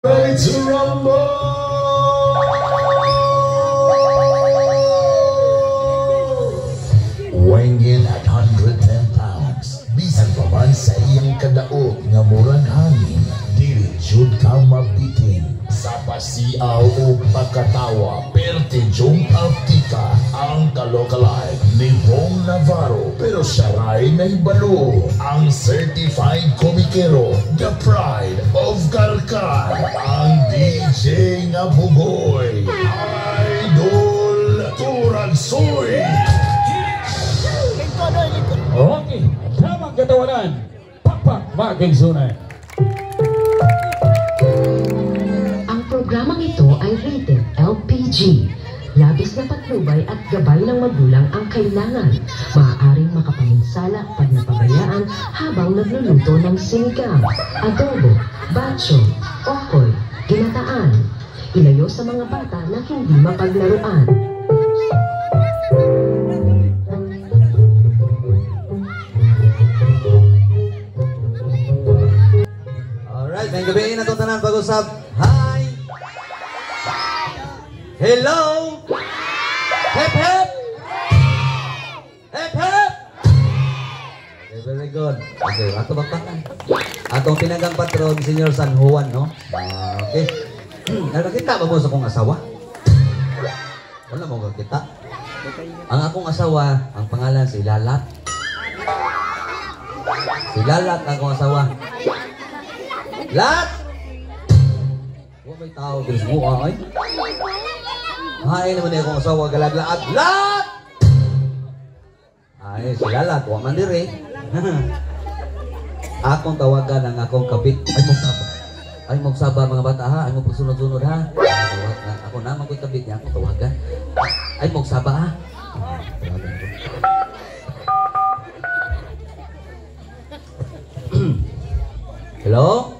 Ready to rumble! Weighing at 110 pounds. Bisan pa man sa iyang kadaot nga murang hangin, dili jud ka mabitin. Sa pasiaw o pagkatawa, perte jong aptika ang kalokalike ni Bong Navarro. Pero siya ray na ibalo, ang certified komikero, the pride of Karkar, ang DJ nga bugoy, Idol Turagsoy. Okay, tamang katawanan, Pakpak Magingsunan. Ang programang ito ay rated LPG. Labis na patnubay at gabay ng magulang ang kailangan. Maaaring makapaminsala pag napabayaan habang nagluluto ng sinigang, adobo, bacho, okoy, ginataan. Ilayo sa mga bata na hindi mapaglaruan. Alright, may gabi na itong tanan pag-usap. Hi! Hello! Hep hep! Hep hep! Okay, very good. Okay, ato baktakan. Atong pinagang patron, Senior San Juan, no? Okay. Nakakita ba mo sa akong asawa? Wala mo kakita. Ang akong asawa, ang pangalan si Lalat. Si Lalat ang akong asawa. Lat! Huwag may tao din sa mukha ay. Ay naman akong asawa galaglaag. Lat! Ay, si Lalat, huwag man diri. Akong tawagan ang akong kabit. Ay, magsaba. Ay, magsaba mga bata ha. Ay, magpasunod-sunod ha. Ako naman ko'y kabit niya. Akong tawagan. Ay, magsaba ha. Tawagan ko. Hello?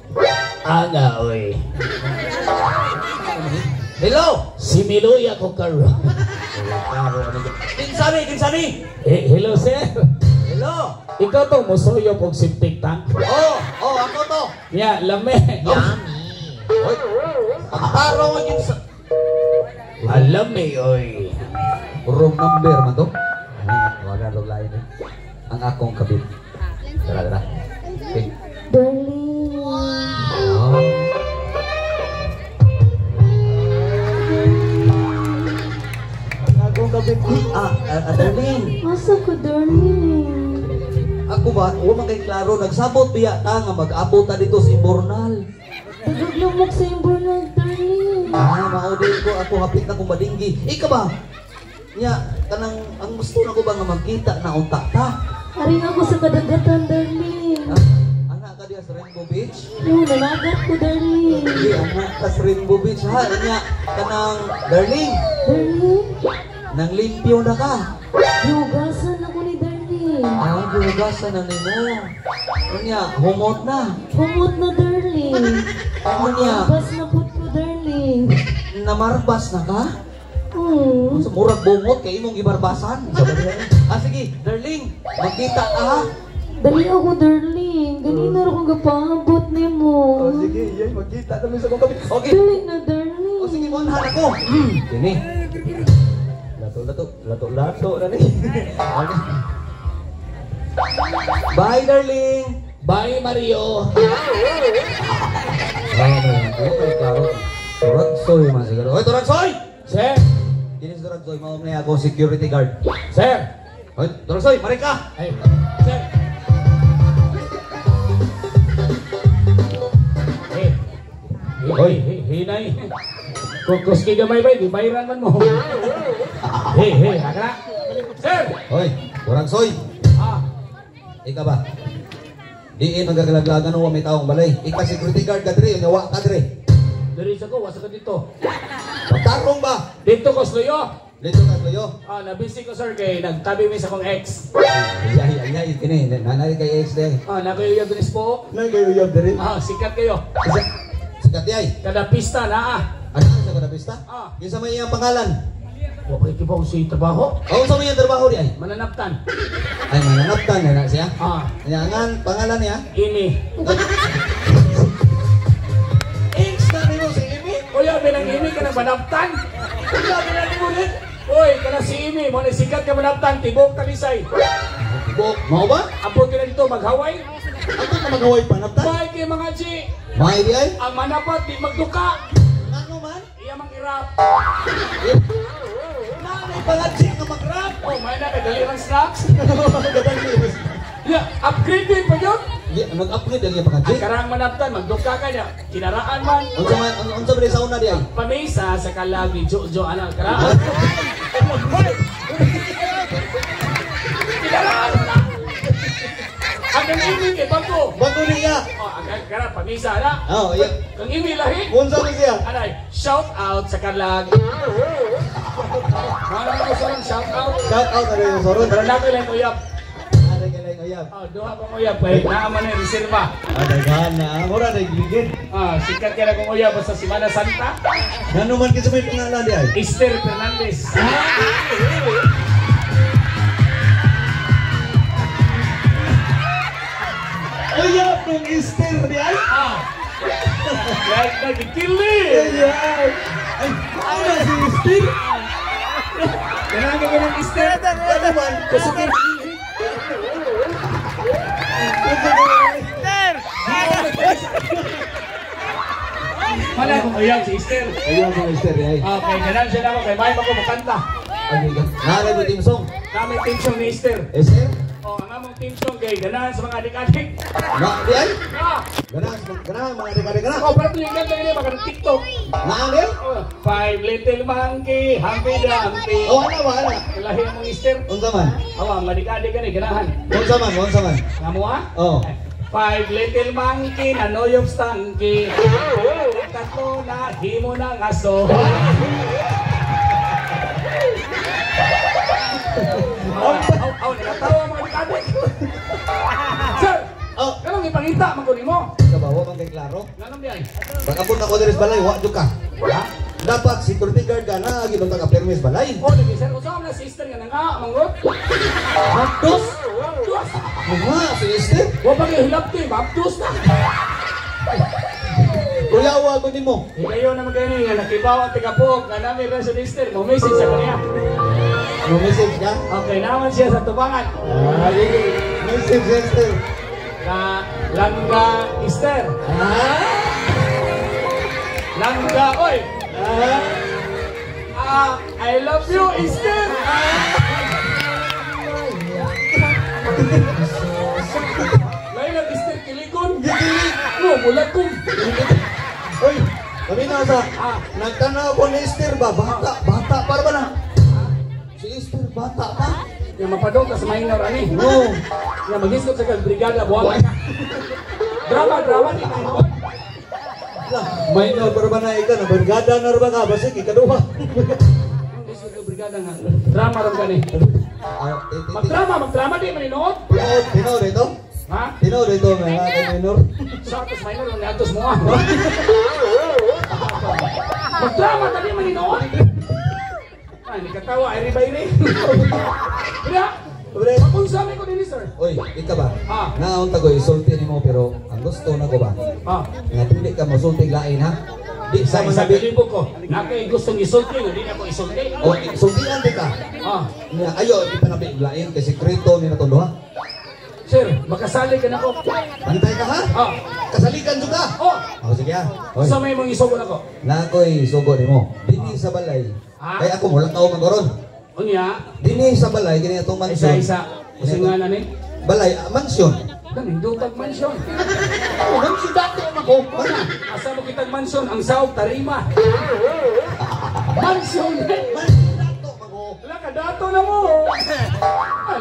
Aga, oy. Hello? Si Miloy ako karo. Kinsani! Hello, sir. Hello? Ikaw tong musuyo kong septic tank. Oh, ako to. Ya, lame. Oy, araw ang kinsa. Alam oy. Room number man to. Wala daw lain eh. Ang akong kabit. Tara. Okay. Darling. Oh. Ang akong kabit. Darling. Masa ko, darling? Ako ba, huwag man kay klaro, nagsabot biya ta nga mag-abot ta dito sa Imbornal. Tagalumok sa Imbornal, darling. Maudin ko, ako hapit na kong madinggi. Ika ba? Nya, kanang, ang gusto na ko ba nga magkita na unta ta? Haring ako sa kadagatan, darling. Anak ka diya sa Rainbow Beach? No, nanagat ko, darling. Hindi, anak ka sa Rainbow Beach ha. Nya, kanang, darling, Darling? nang limpyo na ka. Hugasan ako ni darling. Hugasan na ni mo. Nya, humot na. Humot na, darling. Ano niya? Bas na po ko, darling. Namarbas na ka? Hmm. Sa murag bungot kay imong gibarbasan. Sige, darling, magkita ka ha. Dali ako, darling. Ganina rin akong gapabot ni mo. Sige, yay, magkita namin sa kong kabit. Okay. Dali na, darling. Sige, monhan ako. Kini. Lato na ni. Bye, darling. Bye, Mario. Klaro. Turagsoy man siguro. Hoy, Turagsoy! Sir. Kini si Turagsoy, mao na ako security guard. Sir. Hoy, Turagsoy, mari ka. Ay, sir. Hinay. Kukos ki gamay bay, gibayran man mo. Agra. Sir. Hoy, Turagsoy. Ika ba? Diin magagalaglagan wa may taong balay. Ika security guard ka dire, nyawa ka dire. Diri sa ko, wasa ka dito. Pagtarong ba? Dito ko sluyo. Dito ka tuyo. Nabisi ko sir kay nagtabi mi sa kong ex. Ay, kini, nanay kay ex day. Nakayuyab din po. Nay kayo yab dire. Sikat kayo. Sikat yay. Kada pista na Ano sa kada pista? Kinsa may iyang pangalan? Wa kay kibaw si trabaho. Sa may iyang trabaho di ay? Mananaptan. Ay, mananaptan na siya. Yan pangalan niya? Ini. Ex na rin nang imi ka nang manaptan. Sabi na ni Mulit. Uy, kana si imi, mo na sikat ka manaptan, tibok talisay. Tibok, mao ba? Apo ka na dito maghaway. Ato ka magaway panaptan? Bahay kay mga G. May di ay? Ang manapat, di magduka. Ano man? Iya mang-irap. Nanay pangatsik nga mag-rap! Oh, may na, kadalirang snacks. Yeah, upgraded pa yun. Mag-upgrade ang iyang Ang pangatsik? karang manaptan, magduka ka niya. Kinaraan man. Unsa man, unsa ba sa una di ay? Pamisa sa kalagi, Jojo, ano, karaan. Kinaraan na. Ang imi kay bago. Bago niya! Oh, ang karang pamisa na. Oo, iya. Kang imi lahi. Unsa man siya? Anay, shout out sa kalag. Ano mo sa shout out? Shout out na rin yung soron. Pero nato lang uyap. Ano ka lang uyab? Oh, duha pa uyap kay naaman na reserva. Adaghan na, mura na igligid. Ah, sikat kaya kung uyap sa Semana Santa. Ngano man kinsa may pangalan di ay? Esther Fernandez. Uyab ng Easter di ay? Ah. Like nagkili. Uyab! Ay, ano si Easter? Kailangan ka ng Esther. Ano man? Kusukin. Wala kung uyap si Esther. Uyab ng Easter di ay? Okay, ganun siya naman kay May ako makanta. Naalala mo team song? Kami team song ni Esther. Easter? Oh, ang among team song kay ganahan sa mga adik-adik. Na, di ay? Ah! Ganahan, mga dekade ka na. Oh, pero yung ganda ganyan, baka ng TikTok. Naan di? Oh, 5 little monkey, Humpty Dumpty. Oh, ano ba? Ano? Lahi ang mga Esther. Unsa man? Awa, madikadik ka ni, ganahan. Unsa man? Unsa man? Nga mo ah? Oh. 5 little monkey, nanoyog stanky. Tatlo na, himo ng aso. Aw, nagatawa mga adik. Sir! Oh. Kanong ipangita, magkunin mo. Kabawa bang kay klaro? Ganun yan. Pagkapun ako diri sa balay, wa jud ka. Ha? Dapat security guard ka na gibang taga-permis balay. Oh, nag-isar ko sa mga sister nga nga, mangrot. Baptos? Dos! Mga, si Esther. Huwag pa kayo hilap to eh, baptos na. Kuyawa ko nimo. Ikayo naman kayo nga, nakibaw ang tigapog, nga namin rin sa sister, mo message sa kanya. No message ka? Okay, naman siya sa tubangan. Message Esther. Na Langga Esther. Langga, oy! I love you, Esther! Lain ang Esther Kilikon. No, mulat ko. Oy, kami na sa nagtanaw ko ni Esther ba? Bata para ba na? Si Esther, bata pa? Yang mapadong ka sa minor, ani? No. Yang mag-isot sa brigada, buwan ka. Drama, di minor. Minor para ba na ikaw? Nabargada na ba ka? Basig, ikaduha. Isot sa brigada nga. Drama rin ka ni. Magdrama di maninood. Tinood ito? Ha? Tinood ito, mga minor. Sa atos minor, ang atos mo ah. Magdrama tadi maninood. Ay, hindi katawa, ay riba-iri. Kaya, Pre, makunsami ko din, sir. oy, ika ba? Ah. Naunta ko isulti nimo pero ang gusto na ko ba? Ah, Nga hindi ka masulti lain ha? Di sa sa isa masabi. kalibo ko. Nakay gustong isulti, hindi ako isulti. O, sultian di ka. Ah, Nga, ayo, di pa nabi lain kasi krito ni natulo ha? sir, makasali ka na ko. Bantay ka ha? Ah, Kasalikan juga. oh, O, sige ha? Oy, sa may mong isugon ako. na ako'y sugo nimo. Dini sa balay. Ah? Kaya ako wala tao magkaroon. Unya, Dini sa balay, kini atong mansyon. isa-isa. Kasi nga na ni. Balay, mansyon. Galing, dutag mansyon. Oh, mansyon dato ako. Wala. Asa mo kitag mansyon, ang saog tarima. Mansyon. Mansyon dato, mago. Wala ka, dato na mo.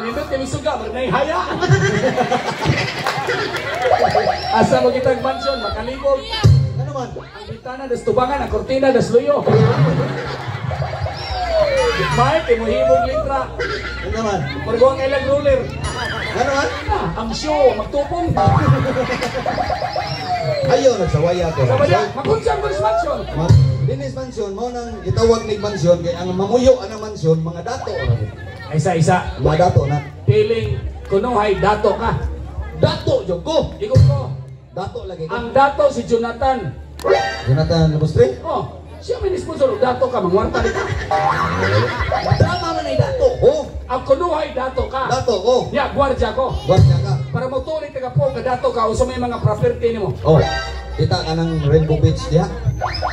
Lindot kami suga, magnay haya. Asa mo kitag mansyon, makalibog. Ano man? Ang bitana, das tubangan, ang kortina, das luyo. Mike, imuhibog litra. Ano naman? Marguang ilang ruler. Ano man? Ang show, magtupong. Ayaw, nagsawaya ko. Sabaya, makunsang ko sa mansyon. Dinis mansyon, mo nang itawag ni mansyon, kaya ang mamuyo ang mansyon, mga dato. Isa-isa. Mga dato na. Piling kunuhay, dato ka. Dato, Joko! Ikot ko. Dato lagi ka. Ang dato si Jonathan. Jonathan Labustre? Oh, Siya may sponsor dato ka mangwarta dito. Drama man ay dato ko. Ang kunuhay dato ka. Dato ko. Ya, gwardiya ko. Gwardiya ka. Para mo tuloy taga po ka dato ka usa may mga property nimo. Oh, kita ka ng Rainbow Beach diha.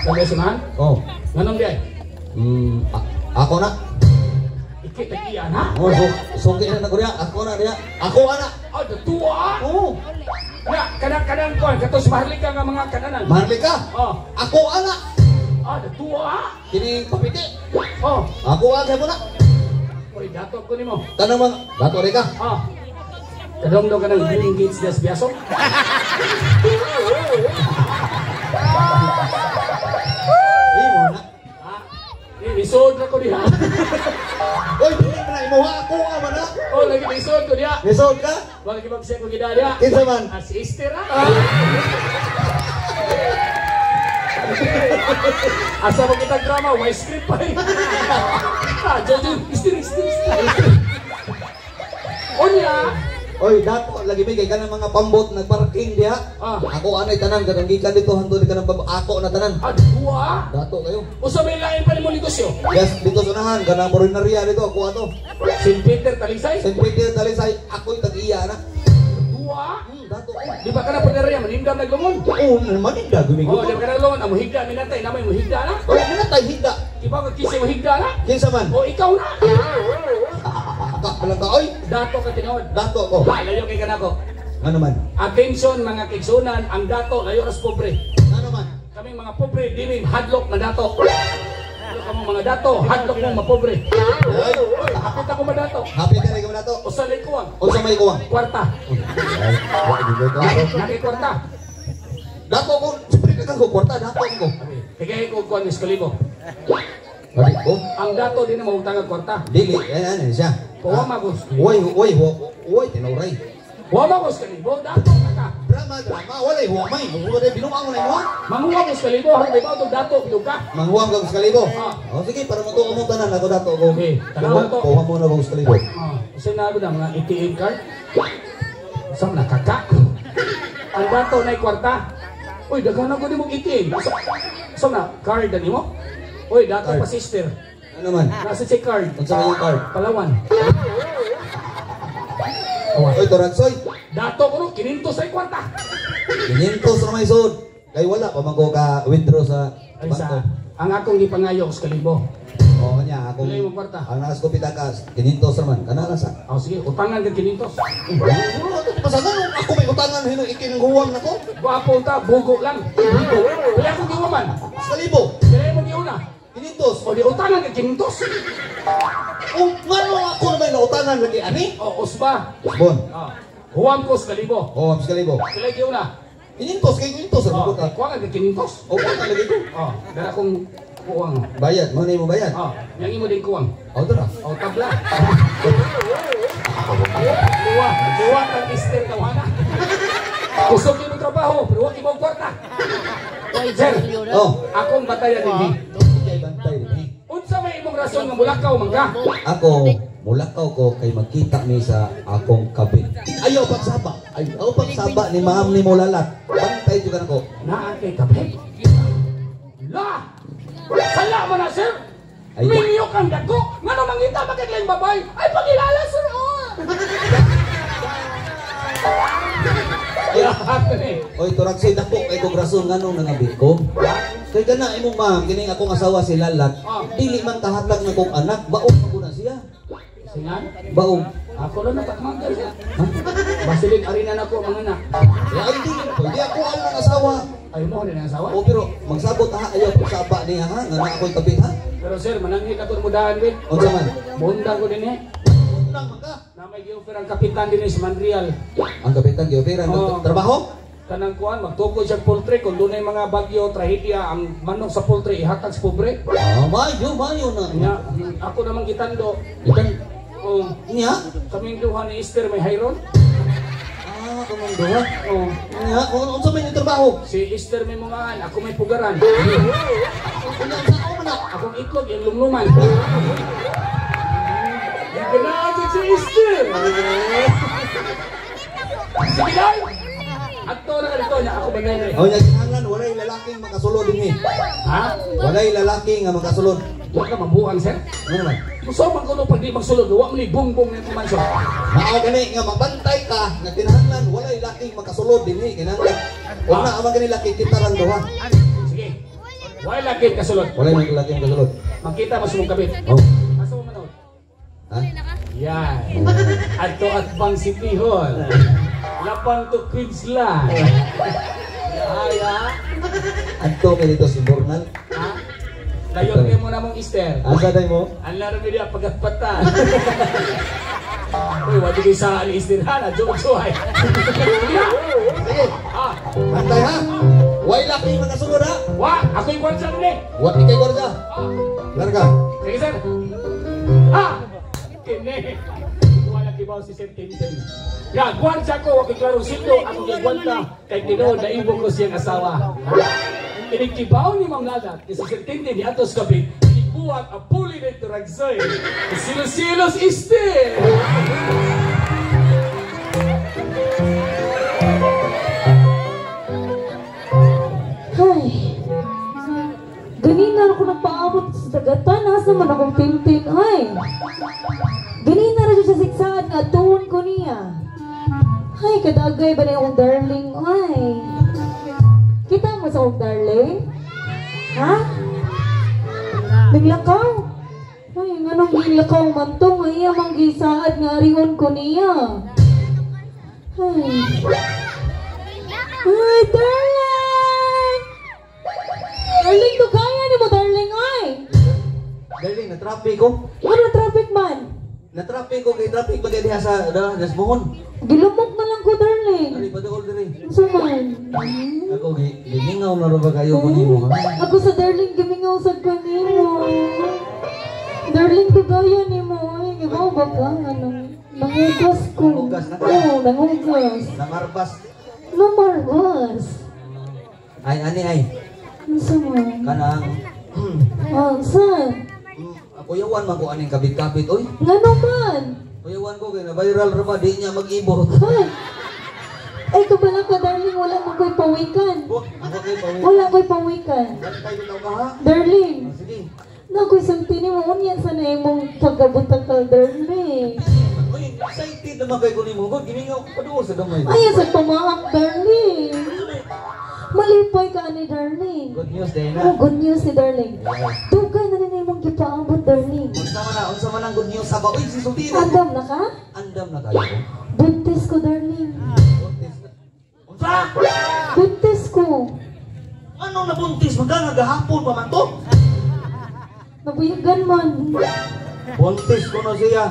Sabi sunahan? Oh. Nganong di ay? Ako na. Ikit-ikian ha? Oh, so na diya. Ako na diya. Ako ana. Oh, datuwa. Oh. Na, kanang ko, katos maharlika nga mga kananan. Maharlika. Oh. Ako ana. Ah, datuwa. Kini papiti. Oh. Ako ana mo na. Oy, dato ko nimo. Tanang mga dato rin ka. Ah. Kadong ka ng Green Gates das biaso. Imo na. Ah. Isod na ko diha. Oy, dili na imo ako ama na. Oh, lagi isod ko diha. Lisod ka? Wala ki magsiya ko gida diha. Kinsa man? Ah, sister ah. Asa mo kita drama, why script pa eh. Ah, Jojo, istiri. Onya. Oy, dato lagi may kay kanang mga pambot nagparking diha. Ah. Ako anay tanan kadang gikan dito hangtod ka ng ako na tanan. Ah, dua. Dato kayo. Usa may lain pa nimo negosyo. Yes, dito sunahan kanang morinarya dito ako ato. St. Peter Talisay. St. Peter Talisay, ako'y tag-iya na. Dua. Dato ko. Di ba ka na pagdarya manindam naglungon? Oo, naman hindi gumigo. Oh, di ba ka naglungon? Amo higda minatay namay mo higda na. Oh, minatay higda. Iba ka kisi mo higda na. Kinsa man? O ikaw na. Ka lang ka oy. Dato ka tinawad. Dato ko. Ha, layo kay kanako. Ano man? Attention mga kigsunan, ang dato layo ras pobre. Ano man? Kaming mga pobre dili hadlok na dato. Ano ka mga dato, hadlok mong mapobre. Ay, Oy, hapit ako madato. happy ka rin dato. Usa lay kuwang. Unsa may kuwang? Kwarta. Naki kwarta. Dato ko, siyempre ka ko kwarta dato ko. Higay ko kuwan iskalibo. Balik ko. Ang dato din na mautang ang kwarta. Dili, ano siya. Kuwa magos. Uy, tinuray. Kuwa magos kalibo, dato ka. Drama, wala huwamay. Wala binuang mo na mo. Manguha mo kalibo, harap ikaw itong dato, bilog ka. Manghuwam ka sa kalibo. Ah. O sige, para mo to tanan ako dato ko. Okay, tanaw na to. Kuha mo na ko sa kalibo. Sinabi na mga ATM card. Saan nakaka? Ang dato na kwarta. Uy, daghan ako ni mong ATM. Saan na? Card na ni mo? Uy, dato Card. pa sister. Ano man? Nasa si card. Unsa man yung card? Palawan. Oy, Toransoy. Dato ko rin, kininto sa kwarta. 500 na may sud. Kay wala pa man ko ka withdraw sa Ay bangko. sa, ang akong gipangayo sa kalibo. Oo niya, ako. Dili mo kwarta. Ang nakas ko pitakas, 500 naman. Kana sa. O sige, utangan ka kinintos. Pasagan ako may utangan hino ikinhuwam nako. Guwapo ta, bugo lang. Bugo. Kaya akong giwaman. Sa kalibo. Kaya mo giuna. 500. O di utangan ka kinintos. O ngano ako na may nautangan lagi ani? O usba. Bon. Huwam ko sa kalibo. Oh, sa kalibo. Kaya giuna. 500 kay 500 sa O, ka. kuha ka kinintos. O ka lagi ko. O, dala kong kuwang. Bayad, mo na mo bayad. O, yang imo din kuwang. O dara. O, tabla. Kuwa kang ister kawana. Gusto ko yung trabaho, pero huwag ibang kwarta. Sir, Oh, akong batayan din. kay bantay ni. Unsa may imong rason nga mulakaw man ka? Ako, mulakaw ko kay magkita mi sa akong kabit. Ayaw pagsaba. Ayaw pagsaba ni ma'am ni Mulalat. Bantay jud kanako. Naa kay kape. La! Sala man na sir! Ay, Minyo kang dako! Ngano mangita magkaglayng babay? Ay pagilala sir! Oy, turag say dako kay kog rason nganong nangabit ko. Kay kana imong ma'am kining akong asawa si Lalat. Dili man kahatag na kong anak, baog pa ko na siya. Singan? Baog. Ako lang natakmagal siya. Ha? Basilig arina na ko mga anak. Ay, di ako ang asawa. Ay mo din ang asawa? O pero magsabot ha, ayaw pagsaba niya ha, nga na ako'y kabit ha. Pero sir, manangit ako mudahan din. Unsa man? Bundang ko din eh. Unang man ka. Na may gi-offer ang kapitan din sa Manreal. Ang kapitan gioperan Oo. trabaho? Kanang kuan, magtukod siya poultry. Kung doon ay mga bagyo, trahedya, ang manok sa poultry, ihatag sa pobre. Ah, mayo na. Nya, ako naman gitando. Ikan niya? Kaming duha ni Esther may hayron. Ah, kamanduha. Oh, Niya, unsa man yung trabaho? si Esther may mungaan, ako may pugaran. Unya sa ako man na. Akong itlog yung lumluman. Ganaan si Esther. Sige dai. Ato na ka dito niya, ako ba ganyan? O niya kinahanglan, walay lalaking makasulod din Ha? Walay lalaki nga makasulod. Huwag ka mabuang, sir. Ano naman? Gusto man ko pag di magsulod, huwag mo ni bungbong na kumansyo. Mao gani nga mabantay ka nga kinahanglan walay laking makasulod din kinahanglan. Wala na amang gani laki kita lang duha. Sige. Why lagit kasulod? Walay man laking kasulod. Makita masumong kabit. Oh. Asa mo manood? Ha? Yan. Adto at Bang City Hall. Lapang to Queensland.Aya. Adto kay dito si Bornal. Ha? Dayon kayo mo na mong Easter. Asa day mo? Ang laro nila pagkatpatan. Uy, wadi kayo sa Easter ha na. Joke-joke. Sige. Ha? Bantay ha. Walay laking makasulod ha. Wa! Ako yung kwansa rin eh. Wa ikay gwardiya. Ha? Larga. Sige, sir. Ha? Kini. Wala kibaw si Sir Tintin. Ya, kwansa ko. Wag iklarong sito. Ako yung kwanta. Kay tinood na ibong ko siyang asawa. Inikibaw ni Mang Nadat. Si Sir Tintin ni Atos Kabit. Ibuhat ang puli nito ragsay. Silos-silos iste. Ay, ganina ako nagpaabot sa dagatan. Nasa man akong Tintin, ay. Ganina na siya siksaan nga tuon ko niya. Ay, kadagay ba na akong darling, ay. Kita mo sa akong darling? Ha? Naglakaw? Ay, anong gilakaw man to? Ay, amang gisaad nga riyon ko niya. Ay. Ay, darling! Darling, to kaya ni mo, darling, ay! Darling, na-traffic ko. Ano traffic man? Na-traffic ko kay traffic bagay diha sa Dasmohon. Gilumok na lang ko, darling. Ari pa daw diri. Suman. Ako giningaw na ro ba kayo ko nimo ha? Ako sa darling, gimingaw sa kanimo. Darling, to kaya ni mo, ay. Ikaw ba ka? Nangugas ko. Nangugas na ka? Oo, nangugas. Namarbas. Namarwas. Ay ani ay. Ano suman? Kanang Saan? kuyawan man ko aning kabit-kabit oy. Nga naman. Kuyawan ko kay na viral ra ba di niya mag-ibot. Ay, kabala ka, darling, wala mo ko'y pawikan. Ako kay pawis. Wala ko'y pawikan. Bantay bitaw ka ha? Darling, Sige. na ko'y santini mo, unyan sa na imong pagkabutakal, darling. Oy, excited naman kay ko nimo. Ko giningaw ko padung sa gamay. Ay, sa pamahak, darling. Malipay ka ni darling. Good news day Oh, na. good news si darling. Dugay na rin imong gipaabot, darling. Unsa man ang good news sa ba? Oy, si Sultira. Andam na ka? Andam na kayo. Buntis ko, darling. Unsa? Buntis ko. Ano nabuntis? Magkano gahapon pa man to? Nabuyagan man. Buntis ko na siya.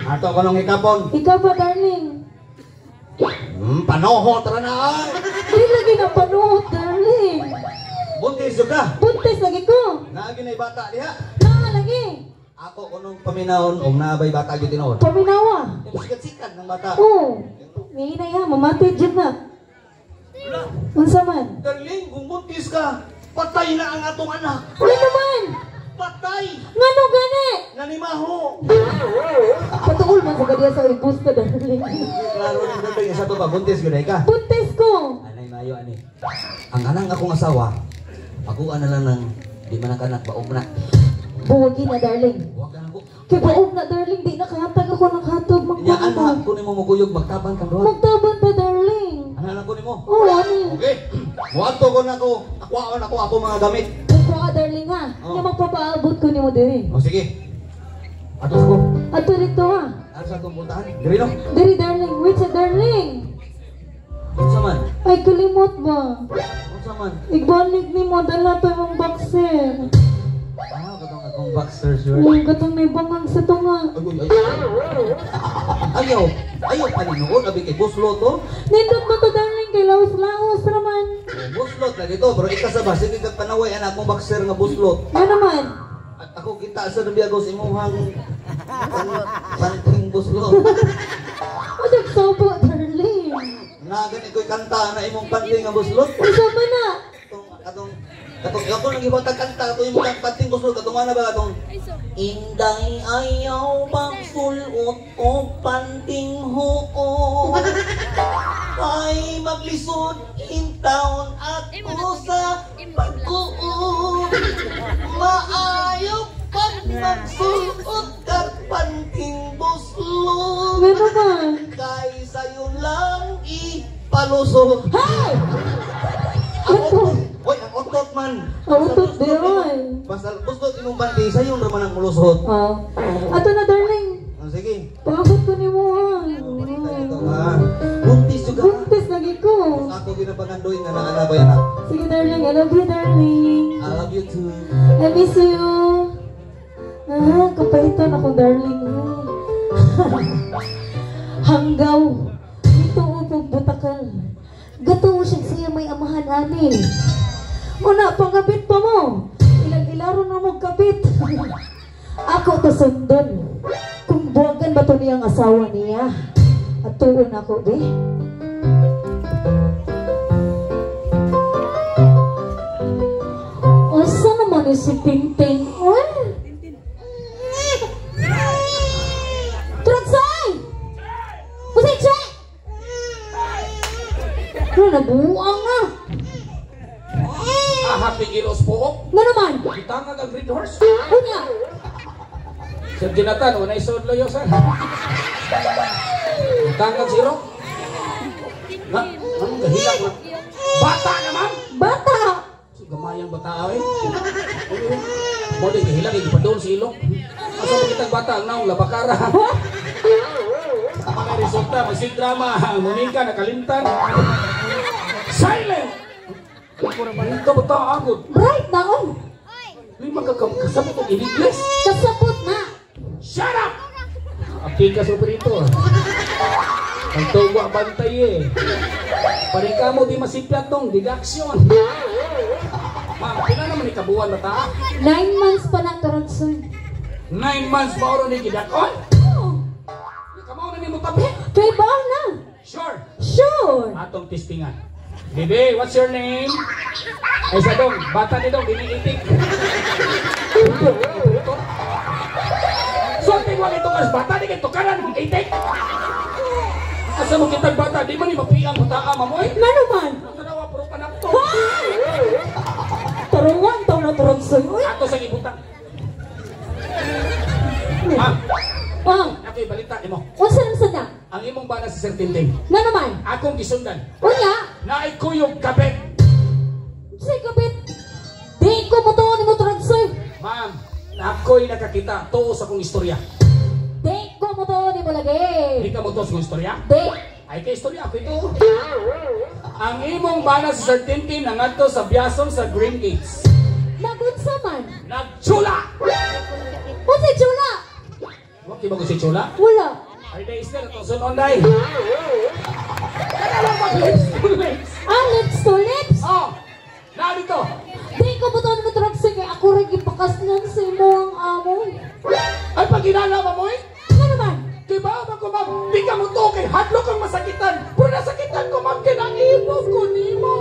Ato ko nung ikapon. Ikaw ba, darling? Panohot ra na ay. Hindi lagi na panuot, darling. Buntis jud ka. Buntis lagi ko. Naagi na bata diha. Lagi. Ako ko nung paminahon naabay bata gyud tinuod. Paminawa. Sikat-sikat ng bata. Oo. Ngayon na yan, mamatid dyan na. Unsa man? Darling, kung buntis ka, patay na ang atong anak. Ano naman? Patay! Ngano gani? Nanimaho! Patuol man sa kadiya sa ibus ka, darling. Klaro na darling, sa to ba, buntis gyud ka? Buntis ko. Anay mayo ani. Ang anang akong asawa, ako ana lang ng di man anak baog na. Buwagi na, darling. Wa ka na ko. Kay baog na, darling. Di nakahatag ako ng hatog. Nya anak Magtabang. ko nimo muguyog magtabang ka duha. Magtabang ta, darling. Anak ko nimo. Oo, ano? Okay. Muadto ko na ko. Akwaon ako mga gamit. Ako ka, darling, ha? Oo. Nga magpapaabot ko ni mo diri. O sige. Atos ko. Ato dito, ha? Ano sa itong puntahan? Diri no? Diri, darling. Wait sa darling. Unsa man? Ay, kalimot ba? Unsa man? Igbalik ni mo, dala to yung boxer. Ah, katong akong boxer shirt. Uy, katong may bangang sa tunga. Ayaw. Ayaw palinoon. Abi kay buslo to. Nindot mo to, darling, kay laos-laos raman. Buslot na dito. Pero ikasaba. Sige kag panaway anak mong boxer nga buslot. Nga naman. At ako kita sa nabiyagos imuhang panting buslot. Wadag sobo, darling. Na gani ko'y kanta na imong panting nga buslot. Isa ba na? Atong Katong ako nang ibatag kanta kato yung mga pating kusol katong ana ba katong Inday ayaw magsulot o panting huo ay maglisod intaon at usa pagkuon maayo pag magsulot at panting buslot Ano ba? kaysa yun lang ipalusot. Hey! Ang otot, oy, ang otot man. Autot din. Basta gusto imong bandi sa yung raman ang mulusot. Oh. Ato na, darling. Sige. Pagod ko ni mo, ha? Ito ka. Buntis juga. Buntis lagi ko. Ako ginapagandoy nga na ba yan ha? Sige, darling. I love you, darling. I love you too. I miss you. Ah, kapahitan akong darling. Hanggaw. Ito upog butakal. Gato siya siya may amahan ani. Una, pangabit pa mo. Ilang-ilaro na mo kapit. Ako to sundon. Kung buwagan ba to niyang asawa niya. At tuon ako, be. Asa naman si Tintin? Oy! Tragsay! Pusay, Chay! Ano, nabuang na. Happy Giros po. Nga naman. Itangag ang Green Horse. Unya. Sir Jonathan, unay sod loyo, sir. Itangag zero. Nga, anong gahilang na? Bata naman! Bata. Si gamayang bata, ay. Mo din gahilang, hindi pa doon si Ilong. Asa mo kitang bata, ang naong labakara. Mga resulta, masig drama, munika, nakalimtan. Silent! Ito ba ito agod? Bright na, oy. Lima kasabot ang inigles. Kasapot na. Shut up! Aking ka superito. Ang tuwa bantay eh. Paring ka mo di masipyat tong deduction. Ma'am, kailan naman ikabuhan na ta? 9 months pa na karon, sir. 9 months ba oras ni gidakon? Oh, Kamaw na ni mo tabi? kay ba na? Sure. Sure. Atong testingan. Bibi, what's your name? Ay sa dong, bata ni dong, diniitik. So, tingwag ito kas bata, di kayo tukaran mong itik. Asa mo kitang bata, di mo ni mapiang mataa, mamoy? Nga naman. Ang tanawa, puro panak to. Taruan taw na turog, sir. Uy. Ato sa ibutang. Ma'am, Oh, ako'y balita ni mo. unsa nang sada? Ang imong bana sa Sir Tinting, Nga naman. akong gisundan, Unya. naikuyog kabit. Say kapit. Di ko mo to ni mo turog, sir. Ma'am, na ako'y nakakita to sa kong istorya. Di ko mo to ni mo lagi. Hindi ka mo to sa kong istorya? Di. Ay, kay istorya ako ito. Ang imong bana sa Sir Tinting nangadto sa biyason sa Green Gates. Nagunsa man. Nagchula! Unsay chula? Huwag ba ko si Chula? Wala. Ay, day still, itong sunon day. Kaya lang mag-lips to lips. Ah, lips to lips. Oh, narito. Di ko mo to ni mo turog, sir. Kaya ako rin ipakas ng sa imo ang amo. Ay, pag ginala mo eh. Nga naman. Diba ba ko ma'am, di ka mo to kay hadlo kang masakitan. Pero nasakitan ko ma'am, kinaibog ko ni mo.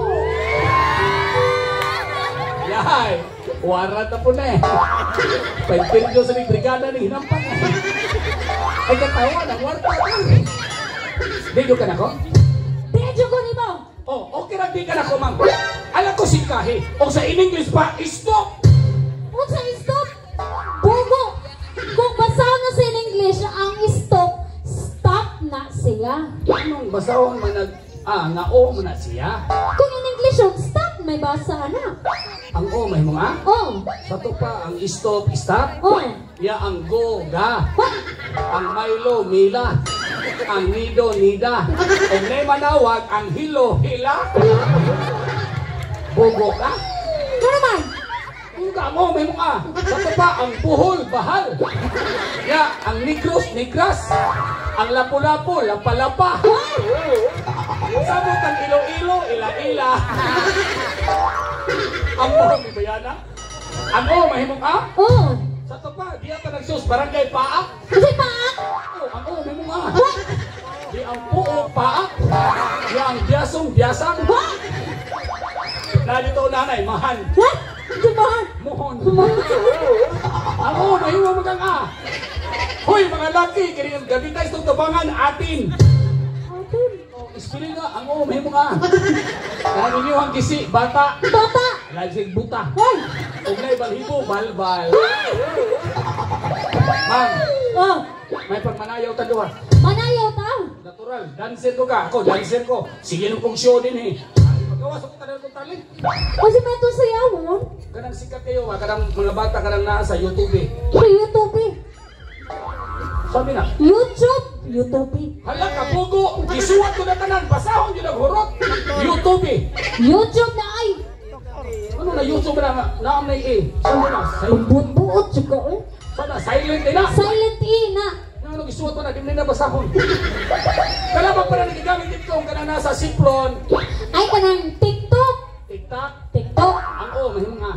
Yahay, warat na po na eh. Paipirgo sa may brigada ng hinampang. Ay katawa, nangwarta ka. Video ka na ko? Medyo ko ni mo. Oh, okay ra di ka na ko ma'am. Alam ko si Kahi. O sa in English pa, stop. Unsa stop? Bugo. Kung basa nga sa English ang stop, stop na siya. Anong basahon man nga o mo na siya. Kung in English yung stop, may basa na. Ang o may mga. Oh. Sa to pa, ang stop, stop. Oh. Ya ang go, ga. What? Ang Milo, Mila. Ang Nido, Nida. Ang may manawag, ang Hilo, Hila. Bogo ka? Nga naman. Ang mo, may mga. Sa to pa, ang Buhol, Bahal. Ya, ang Negros, Negras. Ang Lapu-Lapu, Lapa-Lapa. Sabot ang Ilo-Ilo, Ila-Ila. Ang mo, may bayana. Ang o, mahimong ka? Oh. Sa to pa, di ata nagsus, barangay Paak. Kasi pa. Oh, ang o, may mga. Di ang puo, Paak. Di ang biyasong, biyasang. What? Narito nanay, mahal. What? Sumahan. Mohon. Sumahan. Ako, mahiwa magang Hoy, mga laki, kini gabi tayo itong tabangan atin. Atin. Spelling nga, ang mahiwa nga. Kaya ninyo ang gisi, bata. Bata. Lagsig buta. Hoy. Huwag na ibalhibo, balbal. Ma'am, Oh. may pagmanayaw ta doon. Manayaw ta. Natural, dancer ko ka. Ako, dancer ko. Sige nung kong show din eh. Pagkawas ako kanang kong talent. Kasi may ito sayawon. Kanang sikat kayo, kanang mga bata kanang naa sa YouTube eh. Sa YouTube eh. Sabi na, YouTube. YouTube eh. hala ka, pugo. Isuwat ko na tanan, basahon yun ang hurot. YouTube eh. YouTube na ay. Ano na YouTube na naam na eh. Sabi na, Buot-buot juga eh. sana silent eh na. Silent E na. Ano isuwat ko na, di mo na basahon. Kalabang pa na nagigamit ito kung kanang nasa Siplon. Ay kanang TikTok. TikTok. TikTok. Ang mahim nga.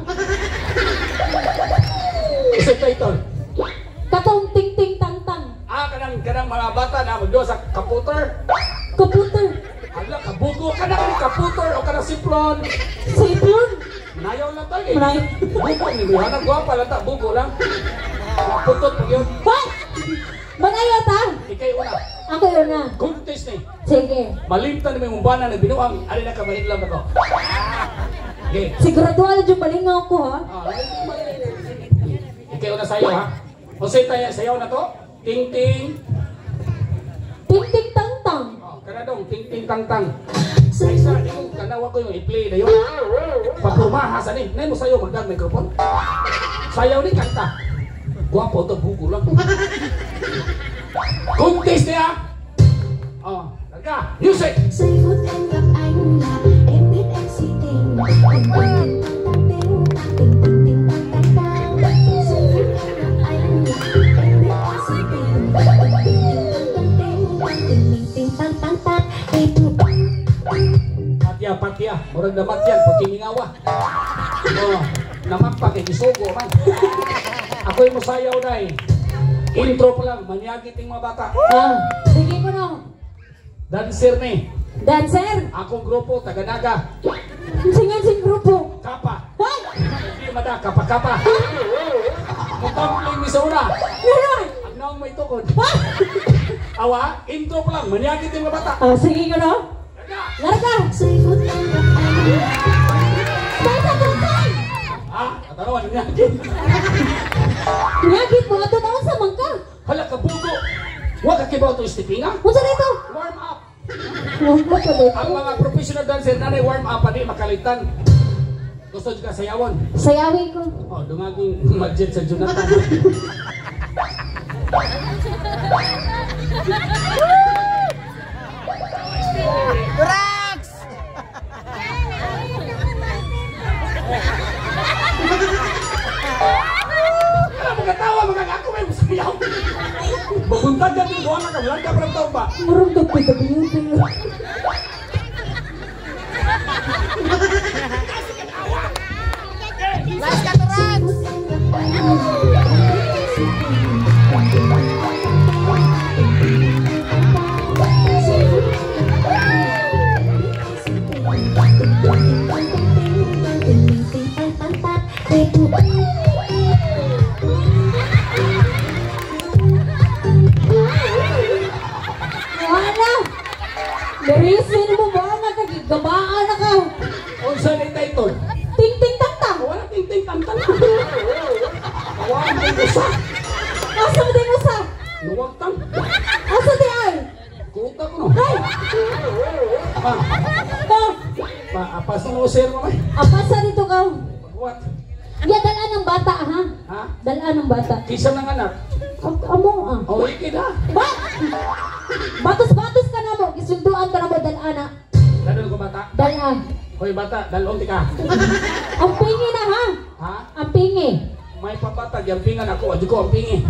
Isip ka ito. Katong ting-ting tang-tang. Kanang mga bata na magdoon sa computer. Computer. Hala, kabugo ka na kanang computer o kanang Siplon. Siplon. Nayaw lang tayo eh. Manay. Bugo, ni Buhanag gwapa lang ta, bugo lang. Putot pag yun. Hoy. Manayaw ta. Ikay una. Ako yun na. Contest ni. Sige. Malimtan na may mumbana na binuang. Ari na ka, mahidlam na ko. Okay. Siguraduhan na yung balingaw ko ha. Ikay una sayo ha. O say tayo, sayaw na to. Ting ting. Ting-ting tang-tang. Kanadong, ting ting tang tang. Sa isa, yung kanawa ko yung i-play na yun. Pagpumahasan eh. Nay mo sayo magdag microphone. Sayaw ni kanta. Guwapo ito, buko lang. Contest niya. Talaga. Music. Giây phút em gặp anh là em biết em si tình. Tình tình tình tình tang tang tình tình tình tang tang. Giây phút em gặp anh là em biết em si tình. Tình tình tang tang tang Patya. Murag damat yan. Pagkiningawa. Namak pa kay Gisugo man. Ako'y musayaw na eh. Intro pa lang. Manyagit yung mga bata. Sige ko na. Dancer ni. Dancer. Akong grupo, Taganaga. Singan sing grupo. Kapa. Hoy. Hindi mada, kapa-kapa. Mutamling ni sa una. Meron. Ang naong may tukod. Hoy. Awa, intro pa lang. Manyagit yung mga bata. Sige ko na. Larga. Giây phút em gặp anh. Basta tuntay. Katarawan, manyagit. Nyagit mo ato naon sa mangka. Hala, kabugo. Huwag kakibaw ito, Stepina. Unsa dito? Warm up. Wag mo pa dito. Ang mga professional dancer na warm up, hindi makalitan. Gusto ka sayawon. Sayawin ko. Dumaging budget sa Jonathan. Katawa mga ako may masayaw. Babuntag yan yung buwan na kamulang ka parang taon ba? Marang WWT. Last katuran. Wala. Derisin mo ba na kagigabaan na ka? Unsa ni title? Ting-ting tang-tang. Wala ting-ting tang-tang. Kawan mo usa. Asa mo din usa? Luwag tang. Asa di ay? Kuta ko no. Ay! Apas na usir mo may. Apasa dito ka? What? Ya, dalaan ng bata ha? Ha? Dalaan ng bata. Kisa ng anak. Amo O ikid ha. Ba? Batos-batos ka na mo. Gisunduan ka na mo dalaan. Dadal ko bata. Dalaan. Hoy bata, dalon ti ka. Ang pingi na ha? Ha? Ang pingi. May papatag, yampingan ako, adyo ko ang pingi.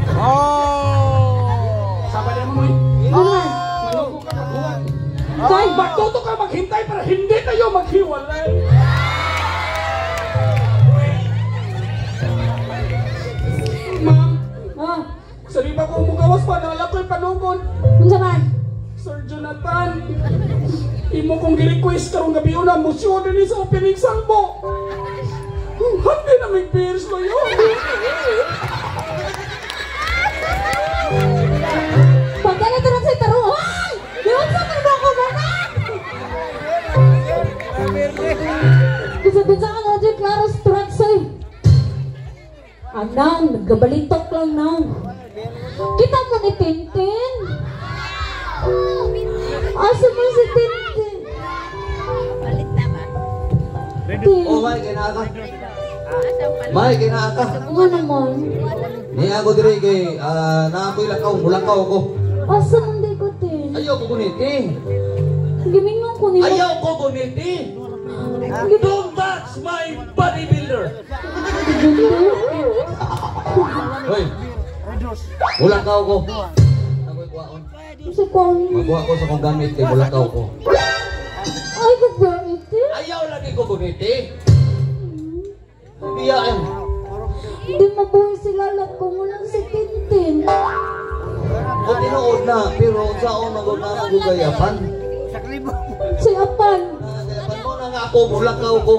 Saba niya mo eh. Alright. Manugo ka maghuwan. Kay, Matuto ka maghintay para hindi tayo maghiwalay. Ma'am, sari ba ko mugawas pa, nalala ko yung panungkon. unsa man? Sir Jonathan, imo kong gi-request karong gabi una, musyo din sa opening salmo. Handi na may peers mo yun. Pagkala ito lang sa itaro. Ay! Diwan sa mga ako ba? Bisa-bisa ka nga dyan, Claro Straxoy. Anang, nagkabalitok lang na. Kita mo ni Tintin? Asa mo si Tintin? Oh, may kinaka. May kinaka. Ano naman? Ni ako diri kay naakoy lakaw ko. Asa mong di ko, Tin? Ayaw ko guniti. Gimingon ko nila. Ayaw ko guniti. Don't touch my bodybuilder. Hoy. Mulakaw ko. Ako'y kuwaon. Kasi kung... Magkuha ko sa kong gamit kay mulakaw ko. Ay, gagawin, Tin. Ayaw lagi ko guniti. Biyaan. Hindi mabuhay sila lahat kung walang si Tintin. O tinuod na, pero saan na nagugayapan? Si Apan. Nagayapan mo na nga ako, mulakaw ko.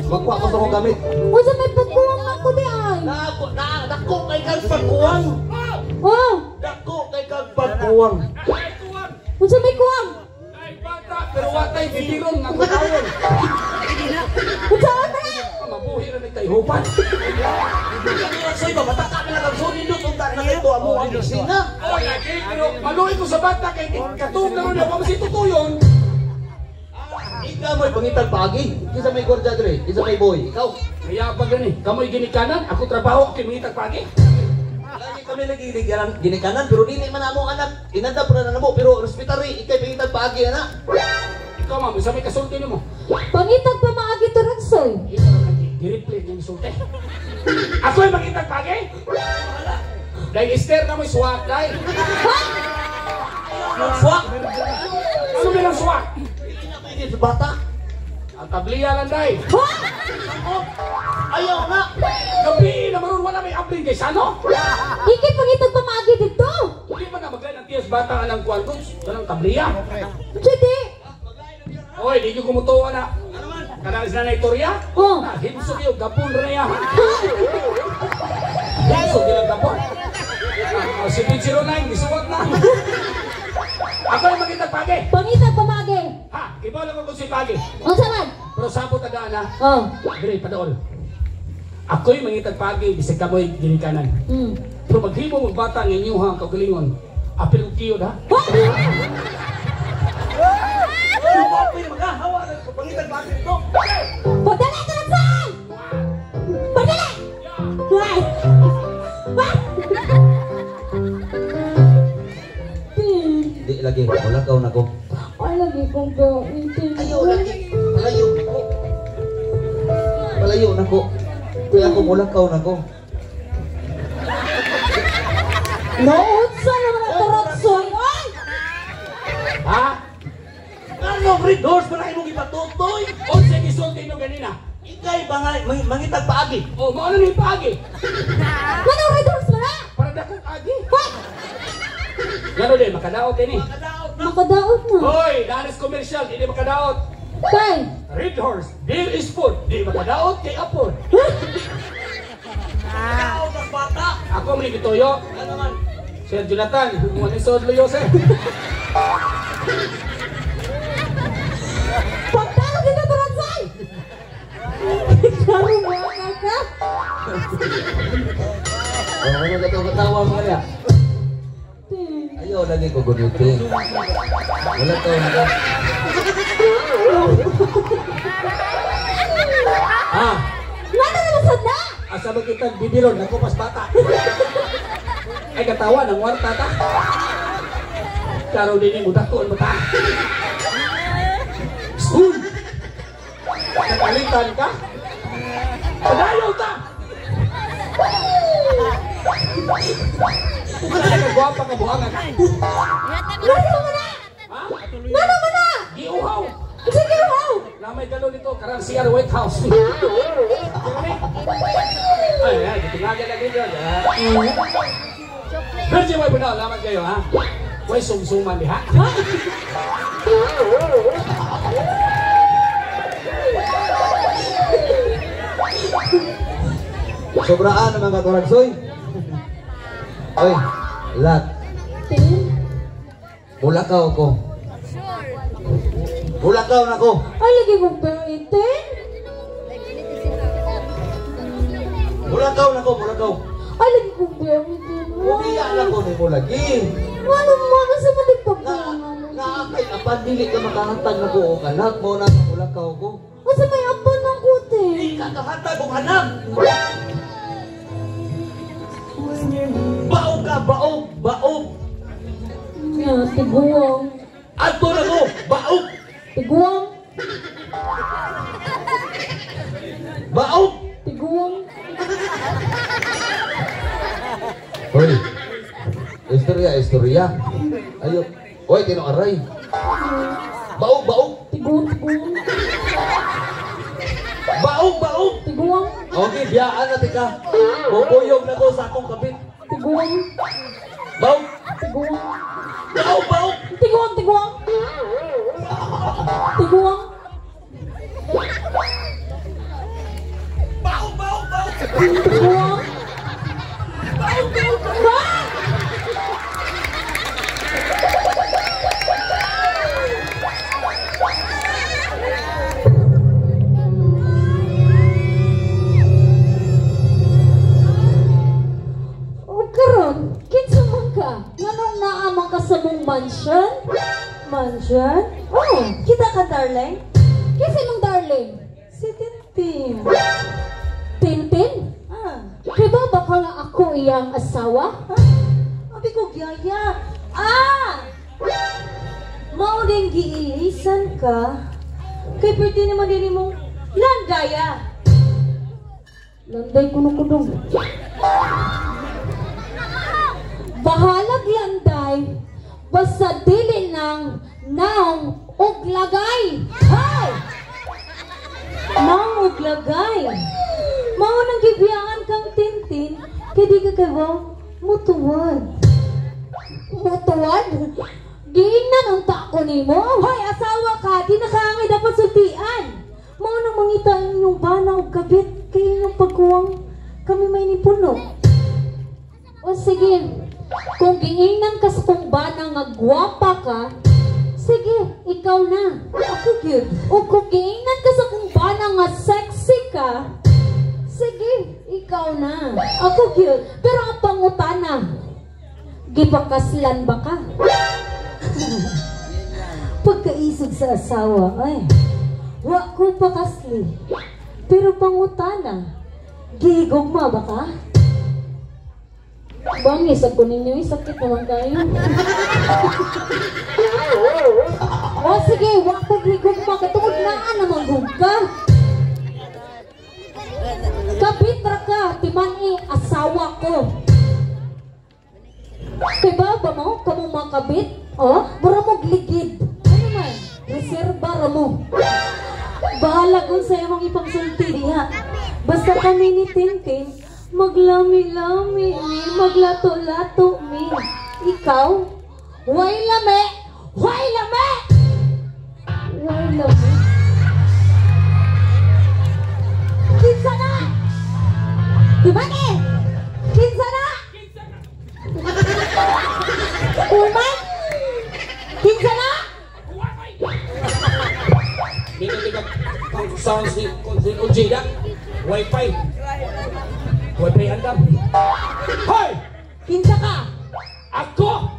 Magkuha ko sa kong gamit. O sa may pagkuwang ako di ay. Dako kay kag pagkuwang. Oh, Dako kay kag pagkuwang. o sa may kuwang. Ay, bata, pero watay biliron nga kutayon. O sa ano na? Mabuhi na nagtayhupan. Soy ba mataka na lang so nindot ung na ito amo ang isina. Oh, lagi, pero maluwi ko sa bata kay katong na rin ako si tutuyon. Ikaw mo'y pangitag pagi. Isa may gordya dre, isa may boy. Ikaw. Kaya pag gani, kamoy ginikanan, ako trabaho, ako mingitag pagi. Lagi kami lagi ginikanan pero dili man amo anak. Inanda pa na namo pero respetary ikay pangitag pagi ana. Ikaw ma'am, isa may kasulti mo. Pangitag pa maagi to Ragsoy. Ito na lagi, di-replay niya sulte. Ako'y mangitag pagi? Dahil Esther na may swak, dahil. Fuck. Ano bilang swak? Ini sa bata. Ang tabliya lang, dahil. Ayaw na. Gabi na maroon wala may abling kay Sano. Ikit pangitag pa maagi dito. Hindi pa na maglain ang tiyas bata ka ng kwantos. Walang tabliya. Jadi. Oy, di ko kumutuwa na. Kanalis na na itorya? Oh. Himsog yung gapon rin niya. Himsog yung gapon. Si 09, gisuwag na. Ako yung magitag pagi. Pangitag pa maagi. Ha, kibaw lang ako si pagi. O sa man? Pero sapo tagaan na. Oh. Dire, padaol. Ako yung mangitag pagi, bisag ka mo'y ginikanan. Pero maghimo mong bata ng inyong ang kaugalingon. Apil kong kiyod ha? Padala ka lang saan? Padala! Why? What? Di lagi mulakaw na ko. Ay, lagi kong gawin. Ayaw lagi. Palayo na ko. Palayo na ko. Kaya ako mulakaw na ko. Naunsa naman ang Ragsoy. Ay! Ha? Ano, Fred Horse, malaki mong ipatutoy. O siya gisulti nyo ganina. Ikay mangitag paagi. O, maano na yung pagi? Manong Red Horse mo na? Para dakong agi. What? Gano'n din, makadaot din eh. Makadaot na. Hoy, danis commercial, hindi makadaot. Kay? Red Horse, beer is food. Di makadaot kay Apod. Ikaw ng bata. Ako may gitoyo. Ano naman? Sir Jonathan, mga nisod loyo sir. Pagtalo dito to Ragsoy! Klaro mo ka? Ano ka ito katawa mo kaya? Ayaw lagi ko gunutin. Wala to na ko. Ah, Nana naman sad na? asa ba kita bibilon, ako pas bata. Ay katawa ng warta ta. Klaro din yung mudaton mo ta. Uy! Nakalitan ka? Padayaw ta! Kung ka na nagwapa ka buhangan ka. Nano mo na? Ha? Nano mo na? Giuhaw! Sige ho! Lamay galo nito, karang CR White House. Ay, ay, gitingagan na dito. Virgin Way Bunal, laman kayo ha? Way sumsuman di ha? Sobraan naman ka Toragsoy. Oy, lat. Tin? Mulakaw ko. Mulakaw na ko. Ay, lagi kong tin? Mulakaw na ko, mulakaw. Ay, lagi kong tin. Umiya na ko ni mo lagi. Ano mo? Nasa Na, matigpagpungan? naakay, apan dili ka makahatag na ko o kanak mo na mulakaw ko. Nasa may apan ng kuti? Di ka kahatag o kanak. Baog ka, baog, baog. Nga, tiguang. Ato na ko, baog. Tiguang. Baog. Tiguang. Hoy, istorya. Ayo, oy, tinoaray. Baog, baog. Tiguang. Baog. Tiguang. Okay, biyaan natin ka. Bubuyog na ko sa akong kapit. Tiguang. Baog. Tiguang. Baog. Tiguang. Tiguang. Tiguang. Tiguang. O karon, kinsa man ka? Nganong naamang ka sa mong mansion? Mansion? Oh, kita ka darling? Kinsa mong darling? Si Tintin. Tintin? Ah. Kaya ba baka nga ako iyang asawa? Ha? Abi ko gyaya. Ah! Mao din giilisan ka. Kay pwede naman din mong landaya. Landay kuno kudong. Bahalag landay. Basta dili ng naong ug lagay. Hay! Naong ug lagay. Mao nang gibiyaan kang Tintin, kay di ka kabaw mutuwad. Mutuwad? Giingnan ang tako nimo. Hoy, asawa ka, di na kaangay dapat sultian. Mao nang mangita ang inyong bana ug kabit kay inyong pagkuwang kami may nipuno. O sige, kung giingnan ka sa kong bana nga gwapa ka, sige, ikaw na. Ako gyud. O kung giingnan ka sa kong bana nga sexy ka, sige, ikaw na. Ako gyud. Pero ang pangutana, gipakaslan ba ka? Pagkaisog sa asawa, ay, wa ko pakasli. Pero pangutana, gigugma ba ka? Bangis ako ninyo, sakit naman kayo. O sige, wa ko gigugma, katungod naan naman gugka. Kabitra ka, timani, asawa ko. Diba ba mo? Kamong makabit? Oh, mura mo gligid. Ano man? Reserva ra mo. Bahala kung sa'yo mong ipangsulti diha. Basta kami ni Tintin, maglami-lami mi, maglato-lato mi. Ikaw? Way lame! Way lame! Way lame? Kinsa na! Timani! Kinsa na! Uman! Kinsa na! Dito pang sound si Ujida. Wi-Fi. Wi-Fi handam. Hoy! Kinsa ka? Ako!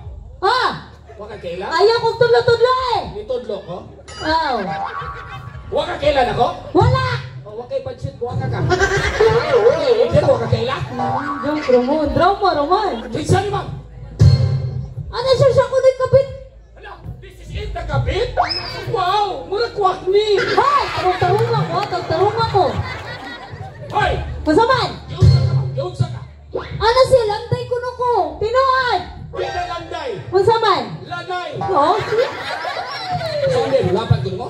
Ha? Wa ka kailan? Ayaw kong tudlo-tudlo eh! Nitudlo ko? Oh. Wa ka kailan ako? Wala! O wa kay budget, wa ka ka. Hindi wa ka kailan? Jok, Ramon. Ramon. Kinsa ni ma'am? Ano siya ko na kapit? Hala, this is it, nakabit? Wow, mura kwak ni. Hay! Tarong ako. Hoy! Masaman! Giunsa ka? Ano siya? Lantay ko na ko. Tinoan! Pinalanday. Masaman! Lanay. Oh? So, hindi, laban ko mo?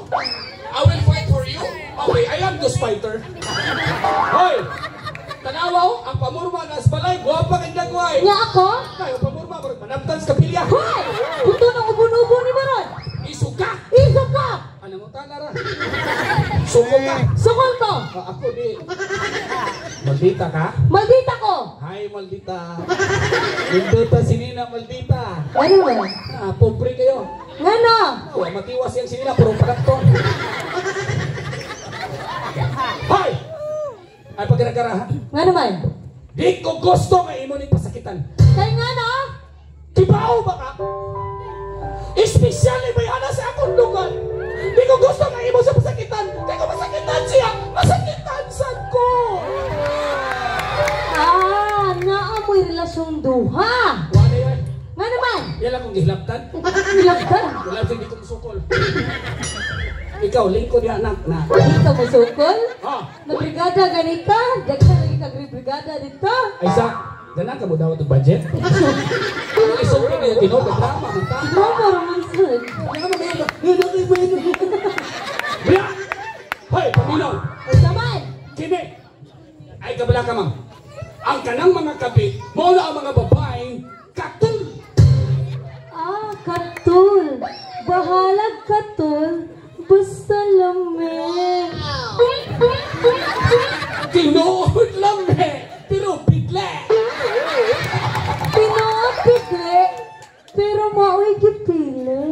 I will fight for you. Okay, I am the fighter. Hoy! Tanawaw, ang pamurma na balay, guwapa kang dagway. Nga ako? Ay, ang pamurma, manamtan sa kapilya. Hay! Puto ng ubon-ubon ni Maron! Isuka! Isa ka! Panamutan na ra. Suko ka. Sukol ko! Ako di. Maldita ka? Maldita ko! Hi, maldita. Maldita sinina, maldita. Ano ba? Pobre kayo. Ngano? Oh, matiwas yung sinina, puro palakton. Hoy! Ay, pagkara-kara ha? Ngano man? Di ko gusto nga imo ni pasakitan. Kay ngano? Kibaw ba ka? Espesyally may ana sa akong lugar. Di ko gusto nga imo sa pasakitan. Kaya ko masakitan siya. Masakitan sad ko. Naamoy relasyong duha. Wala yan. Nga naman? Yan lang kong gihilaptan. Hilabdan. Wala siyang di ko musukol. Ikaw, lingkod yan anak na. Hindi ka musukol? Ah, Nabrigada ganita? Daghan lagi kag-brigada dito? ay sa, ganang ka mo daw itong budget? Kung isukol na yung tinod, drama man ta. Drama naman sir. Bria! Hoy, paminaw! Usaman! Kini! Ay kabala ka mang. Ang kanang mga kapi, mula ang mga babaeng katul. Katul. Bahalag katul. Basta lamig. Tinood lang pero bigla. Pinapigli. Pero mao'y gipili.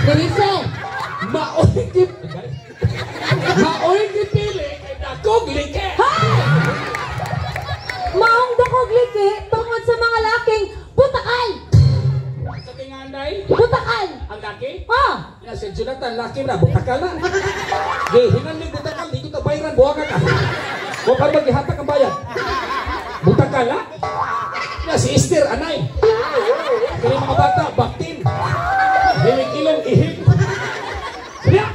Dirisen! Maoy gipili. Maoy gipili kay dakog like. Maong dakog liki tungod sa mga laking butakal! Sa tinganday, Butakal! ang laki. Ah! Na si Jonathan, laki na, butakal na. Di, hingan ni butakal, di ko na bayaran, buwag ka. Huwag ka maghihatak ang bayan. Butakal na. Na si Esther, anay. Kaya mga bata, baktin. Himig ilong, ihig. Kaya,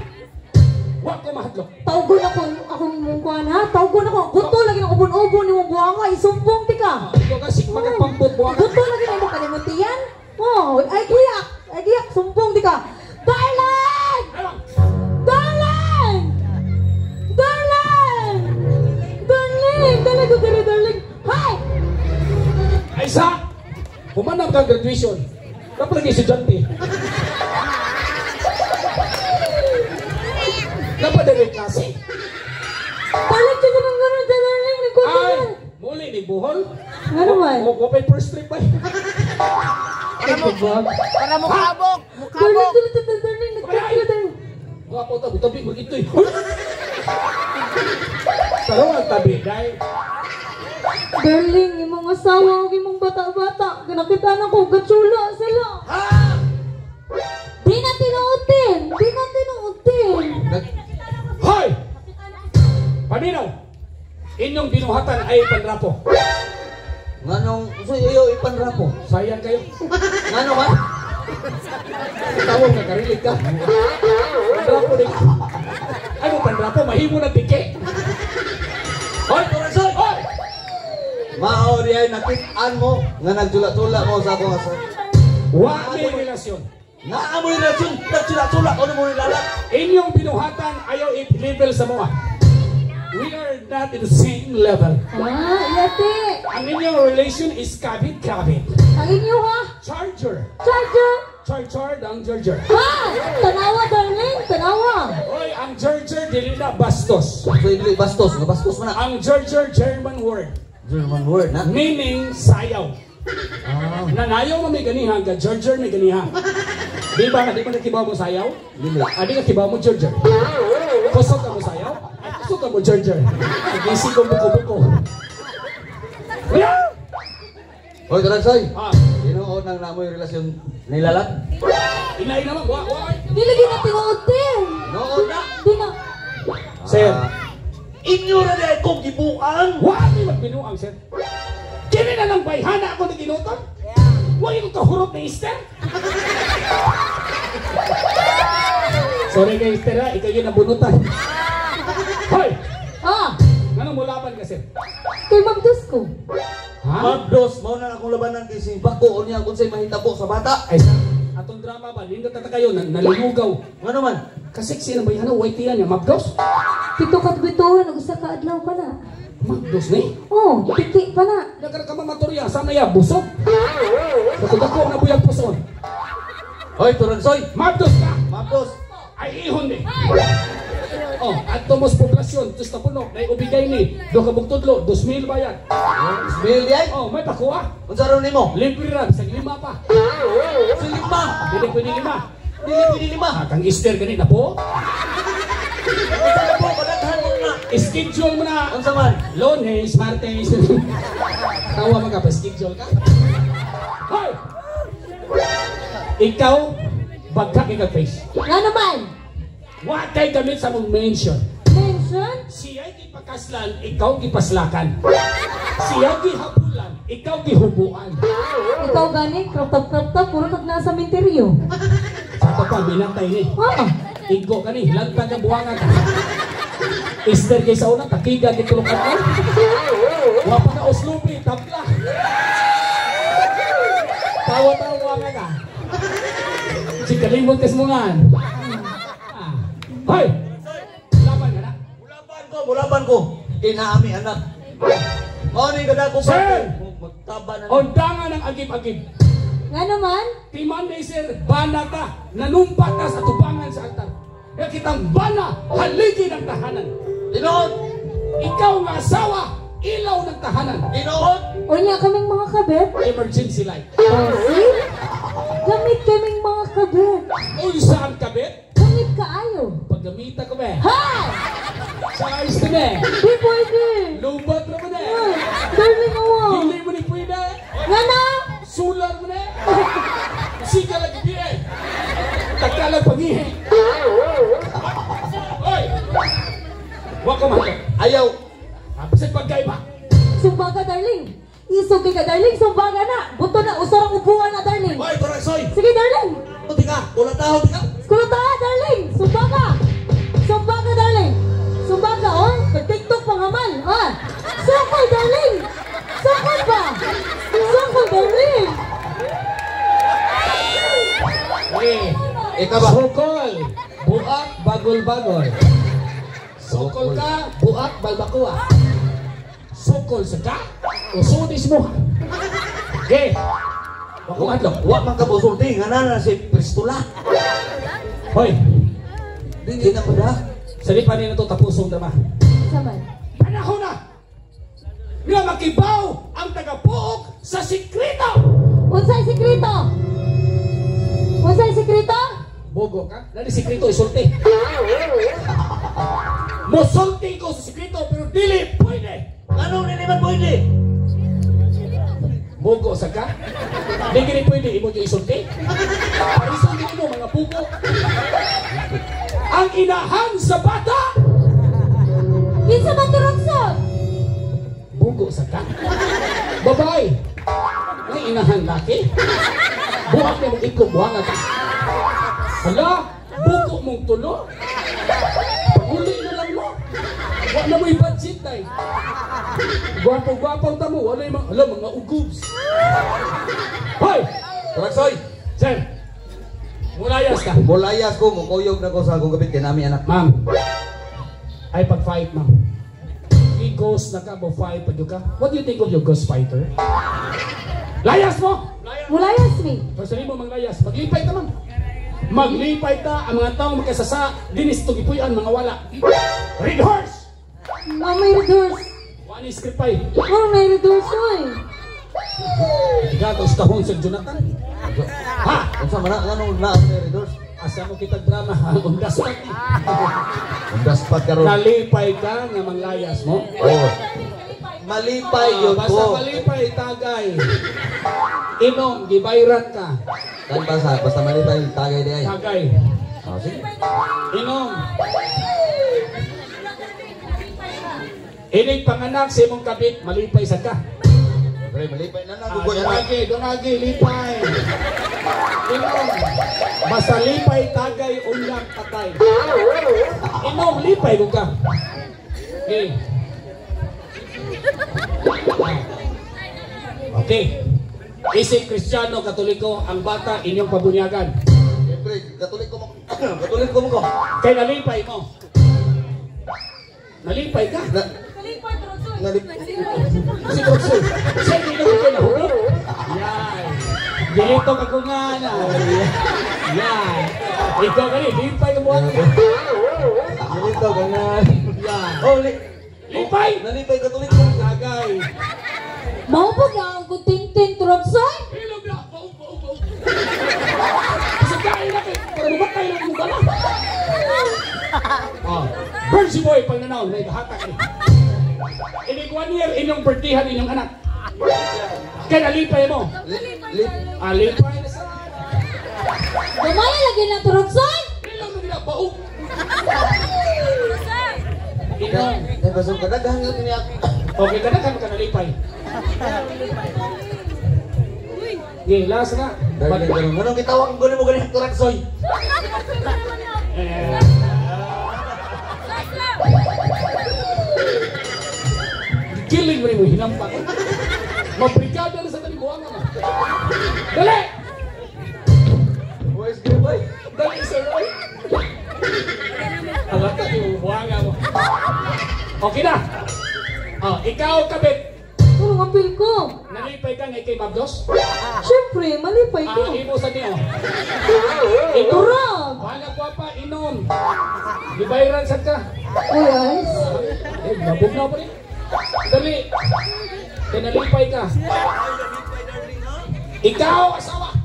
huwag ko mahadlok. Tawgon ako mong kuhan ha? Tawgon ako. Gusto lagi ng ubon-ubon ni mong buwang ka. Isumbong ti ka. Ito ka, sikma ka pambot, buwag ka. Gusto lagi na mo kalimuntian. Oh, ay giyak. Ay giyak. Sumbong ti ka. Darling! Darling! Darling! Darling! Talaga dali, darling. Hi! Ay sa, humanap ka graduation. Dapat lagi estudyante. Dapat dari klase. Balik ka ng gano'n, darling. Likod ka Ay, na. muli ni buhol. Nga naman. Wapay first trip ay. Para mukhabok! Darling, darling. Nagkakita ka, darling. Mga po tabi, tabi, magito eh. Tarong ang tabi, dahil. Darling, yung mga asawa o yung mga bata-bata, kinakita na ko, gatsula sila. Di na tinuutin! Di na tinuutin! Hoy! Paminaw! Inyong binuhatan ay panrapo. Nganong, so iyo ipanrapo. Sayang kayo. Ngano man? Tawag ka, karilig ka. Panrapo din. Ay mo panrapo, mahimo na tike. Hoy! Hoy! Hoy! Mao di ay nakit-an mo nga nagsula-sula mo sa akong asa. Wa may relasyon. Naamoy na sun, nagsula-sula ko mo nilalak. Inyong binuhatan ayaw i-level sa mga. We are not in the same level. Yate! Ang inyong relation is kabit-kabit. Ang inyo ha? Charger. Charger! Charger ang Charger. Ha? Tanawa, darling! Tanawa! Oy, ang Charger dili na bastos. So igli bastos, nga bastos man na. Ang Charger German word. German word na. Meaning sayaw. Nanayaw mo may ganiha, ka Charger may ganiha. Di ba nakibaw mo sayaw? Dili. Di ka kibaw mo Charger. Kusog ka mo sayaw? Kusog ka mo Charger. Gising ko buko-buko. Hoy, Taransay. Ah, Tinuod nang naamoy relasyon nilalak. inay naman, wa. Di lagi na tinuutin! Noon na. Di na... Sir, Inyo na di ay kong gibuang. wa ni magbinuang sir. Kini na lang bayhana ako ni ginuton. Wa yung kahurot ni Esther. Sorry kay Esther ha, ikaw yun nabunutan. Hoy! Ah! Anong mulaban ka sir? Kay Magdos ko. Ha? Magdos, mao na akong labanan kay si Bako o niya kung sa'y mahitabo sa bata. Ay sa, atong drama ba, lindot na kayo, nalilugaw. Ngano man? Kasiksi na bayhana, white yan niya, Magdos. Pito kat bituin, usa ka adlaw ka na. Magdos ni. Oh, piki pa na. Nagar ka mamaturya, sana ya, busog. Dako-dako na buyang puson. Hoy, Turagsoy! Mabdos ka! Mapos! Ay ihon ni. Oh, at tumos poblasyon, tus tapuno, na ubigay ni, do kabugtudlo, 2,000 bayad. Smell di ay! Oh, may pakuha. Unsa ron nimo? Libre ram, sa 5 pa. Si lima! Dili pwede 5. Dili pwede lima! Ah, kang Easter ganit na po. Unsa na po? Kadaghan mo na! Schedule mo na. Unsa man? Lunes, Martes. Tawa man ka pa, schedule ka. Hoy! Ikaw, bagka kay face. Nga naman. Wa kay gamit sa mong mention. Mention? Siya'y gipakaslan, ikaw gipaslakan. Siya gihabulan, ikaw gihubuan. Ikaw gani, krop-top, puro kag nasa menteryo. Sa to pa, binantay ni. Ah, Igo ka ni, lantang ka buwangan ka. Easter kay sa una, takiga gitulukan ka. Wa pa ka uslubi, tabla. Tawa-tawa nga ka. Si kalimot kasmungan. Hoy! Laban ka na. Mulaban ko! Kinaami anak! Ano yung ganda ko Sir! Magtaba na Ondangan ng agib-agib. nga naman. Timan ni sir, bana ka, nanumpat ka sa tubangan sa altar. Kaya kitang bana, haligi ng tahanan. Tinood! Ikaw nga asawa, ilaw ng tahanan. Tinood! Unya kaming mga kabet. Emergency light. See? Gamit kaming mga kabet. Unsa ang kabit? Gamit kaayo. Paggamita ko ba? Ha! Sa ayos ka ba? Di pwede. Lubat na mo na. Ay, darling awa. Hindi mo ni pwede. Nga na. Sular mo na. Sika lang hindi eh. Tagkalang pangihi. Oy! Huwag ka mahal. Ayaw! Apasit pagkaiba. Sumbaga, darling. Isugi ka, darling. Sumbaga na. Buto na. Usarang upuan na, darling. Hoy, Turagsoy! Sige, darling. Puti ka! Kulataw ka! Kulata, darling. Sumbaga. Sumbaga, darling. Sumbaga, oh. Pag-tiktok pangaman. Ha? Sukol, darling. Sukol ba? Sukol, darling. Eh, Ikaw ba? Sokol. Buak, bagol-bagol. Sokol ka, buak, balbakua. Sokol sa ka, usudis mo. Okay. Wakumadlok. Wa man ka busulti! Nga na si Pristula! Hoy, Hindi na ko da! salipan niyo na ito tapusong dama. Saman. Panahon na! Nga makibaw ang tagapuok sa sikrito! Unsay sikreto? Unsay sikreto? Bogo ka? Nani sikrito isulti. Musulti ko sa sikrito pero dili pwede! Ano nili man pwede? Bogo sa ka? Di gini pwede imo yung isulti? Isulti mo mga bugo. Ang inahan sa bata! Kinsa man turagson? Bugo sa ka? Babae! May inahan laki? Buhat na mong ikubuanga ka. Hala, bugo mong tulo? Paguli na lang mo. Wala na mo'y budget tay. Gwapo-gwapang tamo, wala yung mga ugubs. Hoy! Turagsoy! Sir, mulayas ka. Mulayas ko! Mukuyog na ko sa akong gabit kinami anak. Ma'am, ay pag-fight, ma'am. May ghost na ka, fight pa ka. What do you think of your ghost fighter? Layas mo! Mulayas mi. Pasali mo maglayas. Maglipay ka, ma'am. Maglipay ka, ang mga taong magkasasa, dinis tugipuyan, mga wala. Red horse! Oh, may redoors. One is kripay. Oh, may redoors, oy. Gatos kahon sa Jonathan. Ha? Unsa man na ano na ang meridors? Asa mo kitag drama, undas pa. Undas pat karon. Nalipay ka nga manglayas mo. Oh. Malipay yun Basta ko. malipay, tagay. Inom, gibayran ka. Kan basta malipay tagay di ay. Tagay. Oh, sige. Inom. Inig panganak sa imong kabit, malipay sa ka. Pre, malipay na nagugoy Dunagi, lipay. Inom. Basta lipay, tagay, ulang, patay. Inom, lipay ko ka. Okay. Okay. Isip Kristiyano, Katoliko, ang bata inyong pabunyagan. Pre, katulik ko mo. Katulik ko mo ko. Kaya nalipay mo. Nalipay ka. Nalipay. Si Krokso. Siya hindi na kayo nahuli. Yan. Dilito ka ko nga na. Yan. Ikaw ka rin, lipay ka buwan. Ganito, ganyan. Yan. Oh, Lipay! nalipay ka tuloy ko. Agay. Mao po na ang kuting-ting turagsoy. Ilog na! Bau. Kasi kain na kayo. Para bumatay lang yung gala. Birdsy boy, pag nanaw, may kahatak eh. Inig 1 year, inyong birthdayhan inyong anak. Kaya nalipay mo. Lipay na sa... Gamaya lagi ng turagsoy. Ilog na bau. Inom. Kaya basong ka, naghangal niya. Okay, ka nalipay. Okay, last na. Anong kitawag ko mo ganyan turaksoy? Kiling mo rin mo, hinampak. Mabrigada na sa talibuangan. Dali! Boys, good boy. Dali, Sir Roy. Alam ka, yung buwanga mo. Okay na. Ikaw, kabit. Ano ang pil ko? Nalipay ka ngay kay Mabdos? Siyempre, malipay ko. Imo sa niyo. Turag. Wala ko pa, inom. Libayran sad ka. Uy, guys. Mabog na pa rin. Dali. Kaya nalipay ka. Ikaw, asawa.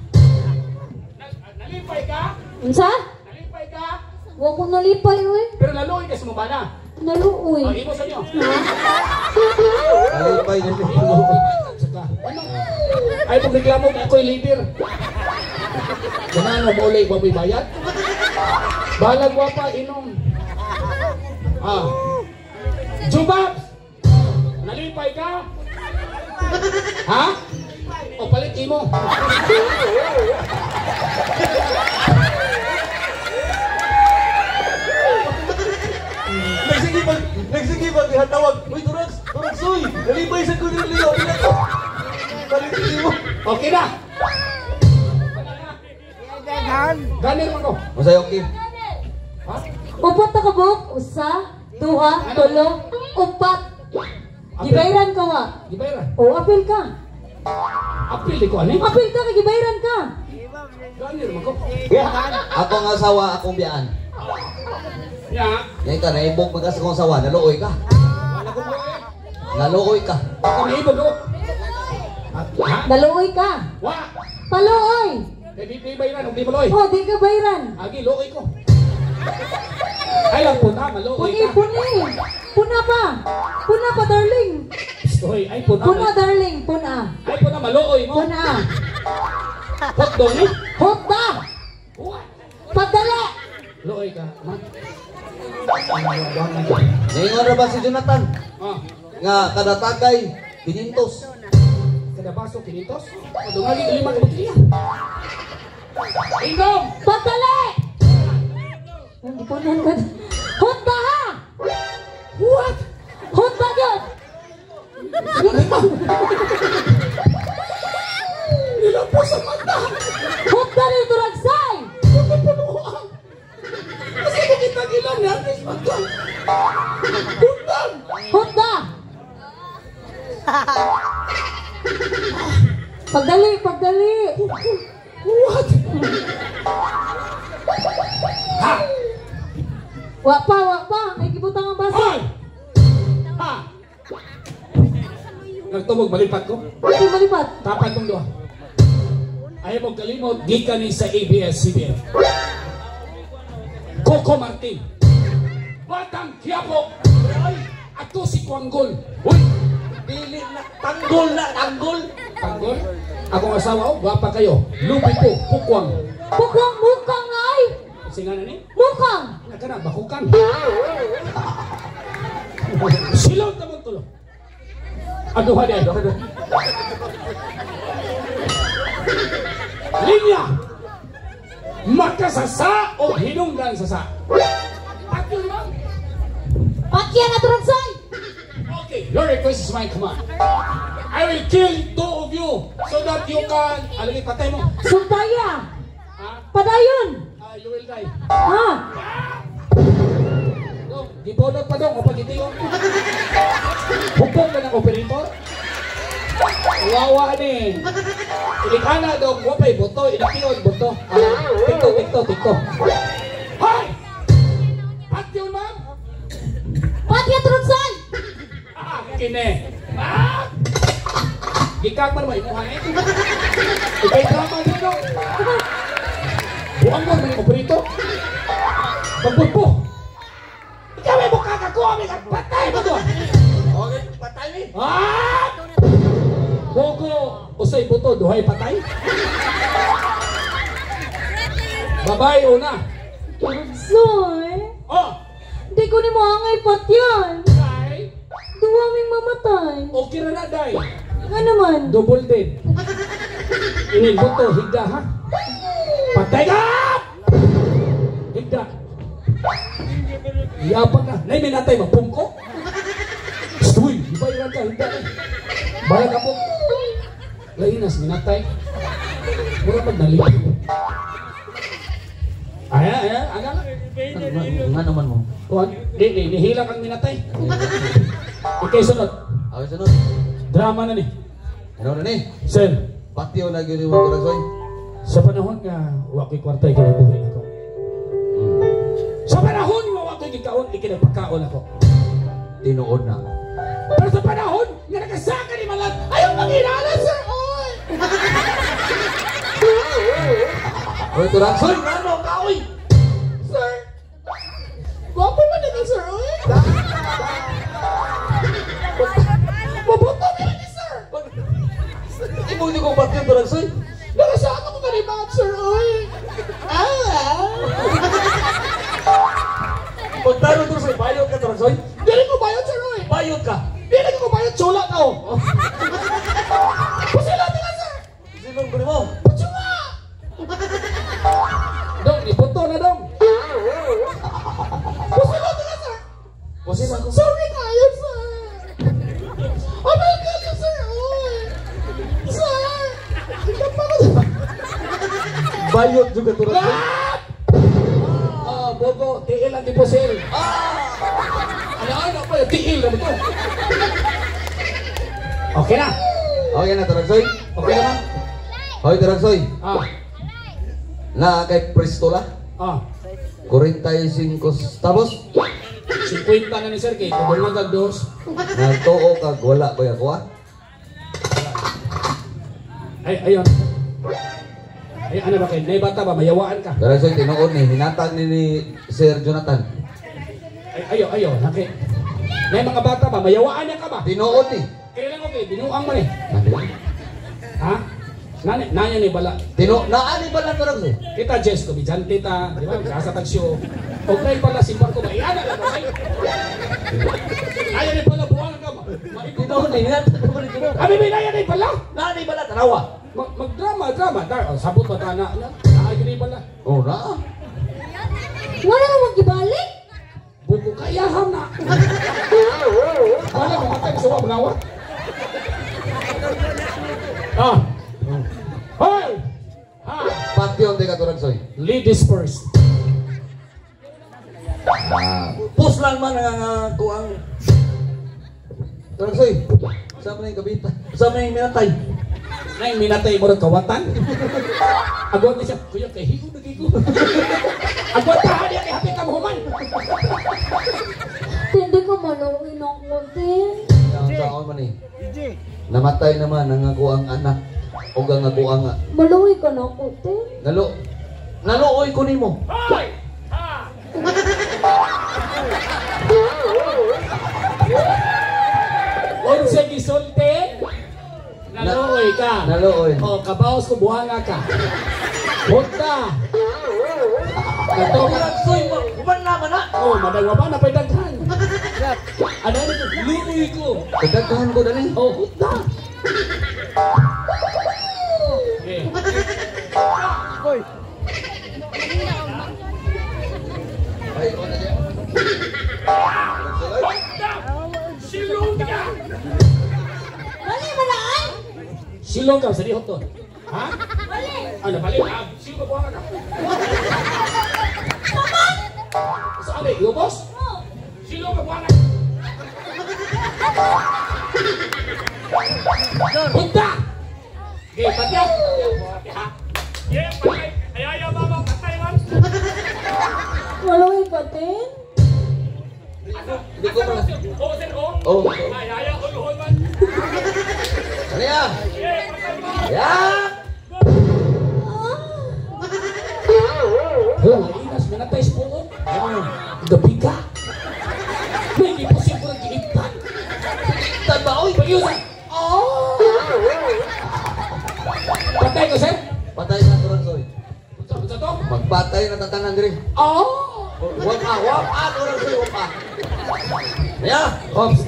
Nalipay ka? Unsa? Nalipay ka? Huwag ko nalipay, uy. Pero laloy ka sa mabana. Naluoy. Imo sa niyo. Alipay na siya. Ano? Ay, pag reklamo ko ako'y leader. Ganaan mo ulay, baboy bayad? Balag wapa, inom. Jubabs! Nalipay ka? Ha? O palit imo. Nagsigipag, dihatawag. Uy, turaksoy. Nalipay sa kunin liyo. Palitin mo. Okay na! Ganir mo ko. Masaya, okay. Ha? Upat na kabuk. Usa, duha, tulo, upat. Gibayran ka wa. Gibayran. O, apil ka. Apil di ko ani. Apil ka, gibayran ka. Ganir mo ko. Akong asawa, akong biyaan. Ya. Yan ka, naibog pagkas akong asawa. Naluoy ka. Wala ko mo eh. Naluoy ka. Ako may ibog ko. Ha? Daluoy ka. Wa! Paluoy. Di bayran, di maloy. O, di ka bayran. Agi, looy ko. Ay lang po na, malooy Puni, ka. puni. Puna pa. Puna pa, darling. Hoy, ay po na. Puna, darling. Puna. Ay po na, malooy mo. Puna. Hotdog eh. Hotda. What? Pagdala. Looy ka. Ma? Naingon na ba si Jonathan? Nga, kada tagay, pinintos. Kada baso, kinitos? O, dungagi, 5 botilya. Inom! Pagdala. Ipunan ka. Hotda ha. What? Hotda yun. Nilapos sa mata. Hotda rin turagsay. Punuan. Kasi kung kita gilang na, anis mata. Punan! Hotda. Pagdali, pagdali. What? Ha? Wa pa. May gibutang ang baso. Hoy! Ha? Nagtumog malipat ko. Ito malipat. Tapan tong doha. Ayaw mong kalimot, gikan ni sa ABS-CBN. Coco Martin. Batang Quiapo. Ato si Kuanggol. Uy! Dili na, tanggol na, tanggol! Tanggol? Akong asawa, gwapa kayo. Lupi ko, kukwang. Mukang ay. Singa na ni? Mukang. Naka na, bakukan. Silaw tamang tulo. Aduh, hadi. Linya. Maka sasa o hinungdan sasa. Atul bang? Pakyan na turagsay. Okay, your request is my command. I will kill 2 of you so that you can... Alagi, patay mo. Sumpaya. Ha? Padayon. You will die. Ha? Dong, gibodot pa dong, o pagitiyo. Hupong ka ng operator. Wawa ni. Ilikana dong, wapay boto, ilikiyon boto. Ito, tikto. Hoy! At yun, ma'am? Patya Trunsay! Kine. Gikag man ba imuhan eh? Ikay drama dito. Buang lang ng operito. Pagpulpo. Ikaw ay mukha ka ko. Patay mo doon. Okay, patay ni. Bogo. Usay buto. Duhay patay. Babae una. Trunsay! Oh. Di ko ni maangay patyan. Kay. Duwaming mamatay. Okay na na, day. Nga naman. Double dead. Ini buto. Higda, ha? Patay ka! Higda. Yapag na. Nay, may natay. Magpungko. Uy, ibayaran ka. Higda. Bayan ka po. Lainas, may natay. Mura pag nalipin. Ayan. Nga naman mo. Kuhan, nihila kang minatay. Ikay sunod. Okay, sunod. Drama na ni. Ano na ni? Sir, Patio na gyud mo Turagsoy. sa panahon nga wako'y kwartay kinabuhi ako. Sa panahon nga wako'y gikaon, ikinagpagkaon ako. Tinuod na. Pero sa panahon nga nakasaka ni Malat, ayaw mag-inala, sir! Oy! Oy, Turagsoy, ano ka oy? Sir! Wapo man nito, sir! Oy! Mabuto nila ni sir! Imo ni ko Patio Turagsoy. Nakasaka ko na rin mga, sir! Oy! Pagtaro Turagsoy, bayot ka Turagsoy. Dili ko bayad, sir! Oy! Bayot ka. Dili ko bayad, chula ka, oh! Pusila nila, sir! Sinong ko mo? Putsuma! Dong, ipunto na, dong! Pusila nila, sir! Pusila ko. Sorry kayo, sir! Oh my God, sir! Oy! Sir! Kapag ko, sir! Bayot juga Turagsoy. Bogo, tiil ang deposil. Ano pa yung tiil na ito? Okay na. Okay na Turagsoy. Okay naman. Hoy Turagsoy. Na kay Pristola. 45 tabos. 50 na ni Sir Kay. Kung nagag dos. Nagtuo kag wala ko ako ah. Ay, ayun. Ay, ano ba kayo? Naibata ba? Mayawaan ka. Turagsoy tinuod ni hinatag ni Sir Jonathan. Ay, ayo. Okay. May mga bata ba? Mayawaan niya ka ba? Tinuod ni. Kailan okay? Binuang mo ni. Ha? Nanya ni bala. Naani ba lang Turagsoy? Kita Jess ko, bijante ta. Di ba? Kasa tagsyo. Okay pala, simpan ko ba? Iana lang ba? Naya ni pala, buwangan ka ba? Tinuod ni hinatag mo ni Jonathan. Abi, may naya ni pala. Naani ba lang tanawa? Magdrama. Sabot ba ta na? Naagri pala. Oh na. Wala na mag-ibalik? Buko kayaham na. Wala mo matay sa wablawa. Hoy! Patio de ka Turagsoy. Ladies first. Pus lang man ang kuang. Turagsoy. Sa man yung kabita. Sa man yung minatay. Nay minatay mo rin kawatan. Agwat na siya. Kuya kay higo na gigo. Agwat na hali kay hapit ang human. Hindi ko manawin ang konti. Ang saon man eh. Namatay naman ang ako ang anak. O ang ako ang Maluwi ka na konti. naluoy ko nimo. Hoy! Unsa gisulti? Naluoy ka. Naluoy. O kabaos ko buhanga ka. Punta. Ito ka. Turagsoy mo. Kuman naman na. Oh, madagwa ba na pagdaghan? Ano ito? Luoy ko. Pagdagdahan ko dali. Oh, punta. Okay. Ay, ko na diyan. Silong ka! Mali ba na ay? Silong ka, sa lihot doon. Ha? Ano, balik? Silong ka buhanga ka. Saan eh? Lubos? Silong ka buhanga ka. Punta! Okay, patya! Yeah, patay! Ayaw, mama, patay man! Aloy ka, Tin? Hindi ko pala. Oh, ano yan? Yan! Hala, inas, minatay sa puok. Gabi ka. Hindi po siya po nag-iipan. Tan ba, oy? Pag-iusan. Patay ko, sir? Patay na turang soy. Sa to? Magpatay na tatanan diri. Wag turang soy, wag pa. Ayan! Ops,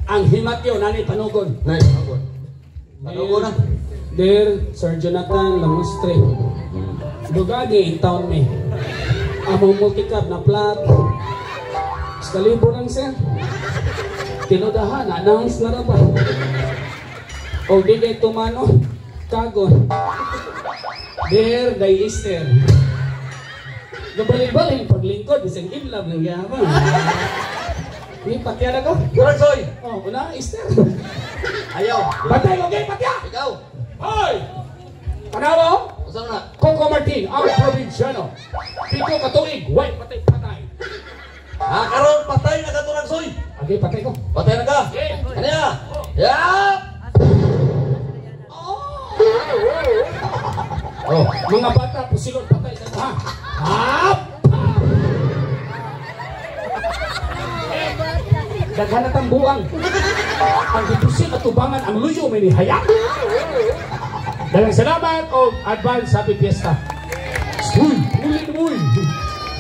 ang himatyo, nanay panugon. Nay, pagod. Pagod na. Dear Sir Jonathan Lamustre, Dugagi in town me. Among multicab na plat. Skalibo lang, sir. Tinudahan, announce na ba? O di kay tumano, kagon. Dear Day Easter. Gabalik-balik paglingkod, isang inlove ng yaman. Ni patya na ko? Turang soy! Oh, una, Easter. Ayaw! Patay ko, okay, patya! Ikaw! Hoy! Panawa? Usang na! Coco Martin, ang probinsyano. Pito katuig, white, patay. Karon patay na ka turang soy! Okay, patay ko. Patay na ka! Ano yan? Yan! Oh, mga bata, pusilon, patay sa ha. Hap! Daghanat ang buang. Ang dipusin at tubangan ang luyo may nihaya. Dalang salamat o advance happy fiesta. Uy!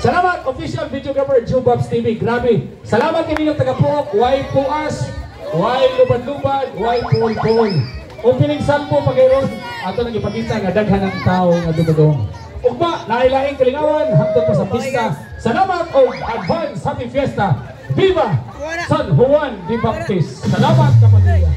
Salamat official videographer Jubabs TV. Grabe. Salamat kay ninyong taga-puok. Why puas? Why lubad-lubad? Why puon-puon? Opening sampo pagayron. Ato nang ipakita nga daghan ang tao nga dudodong. Ugma, nailaing kalingawan hangtod pa sa pista. Salamat o advance happy fiesta. Viva San Juan de Baptist. Salamat kapamilya.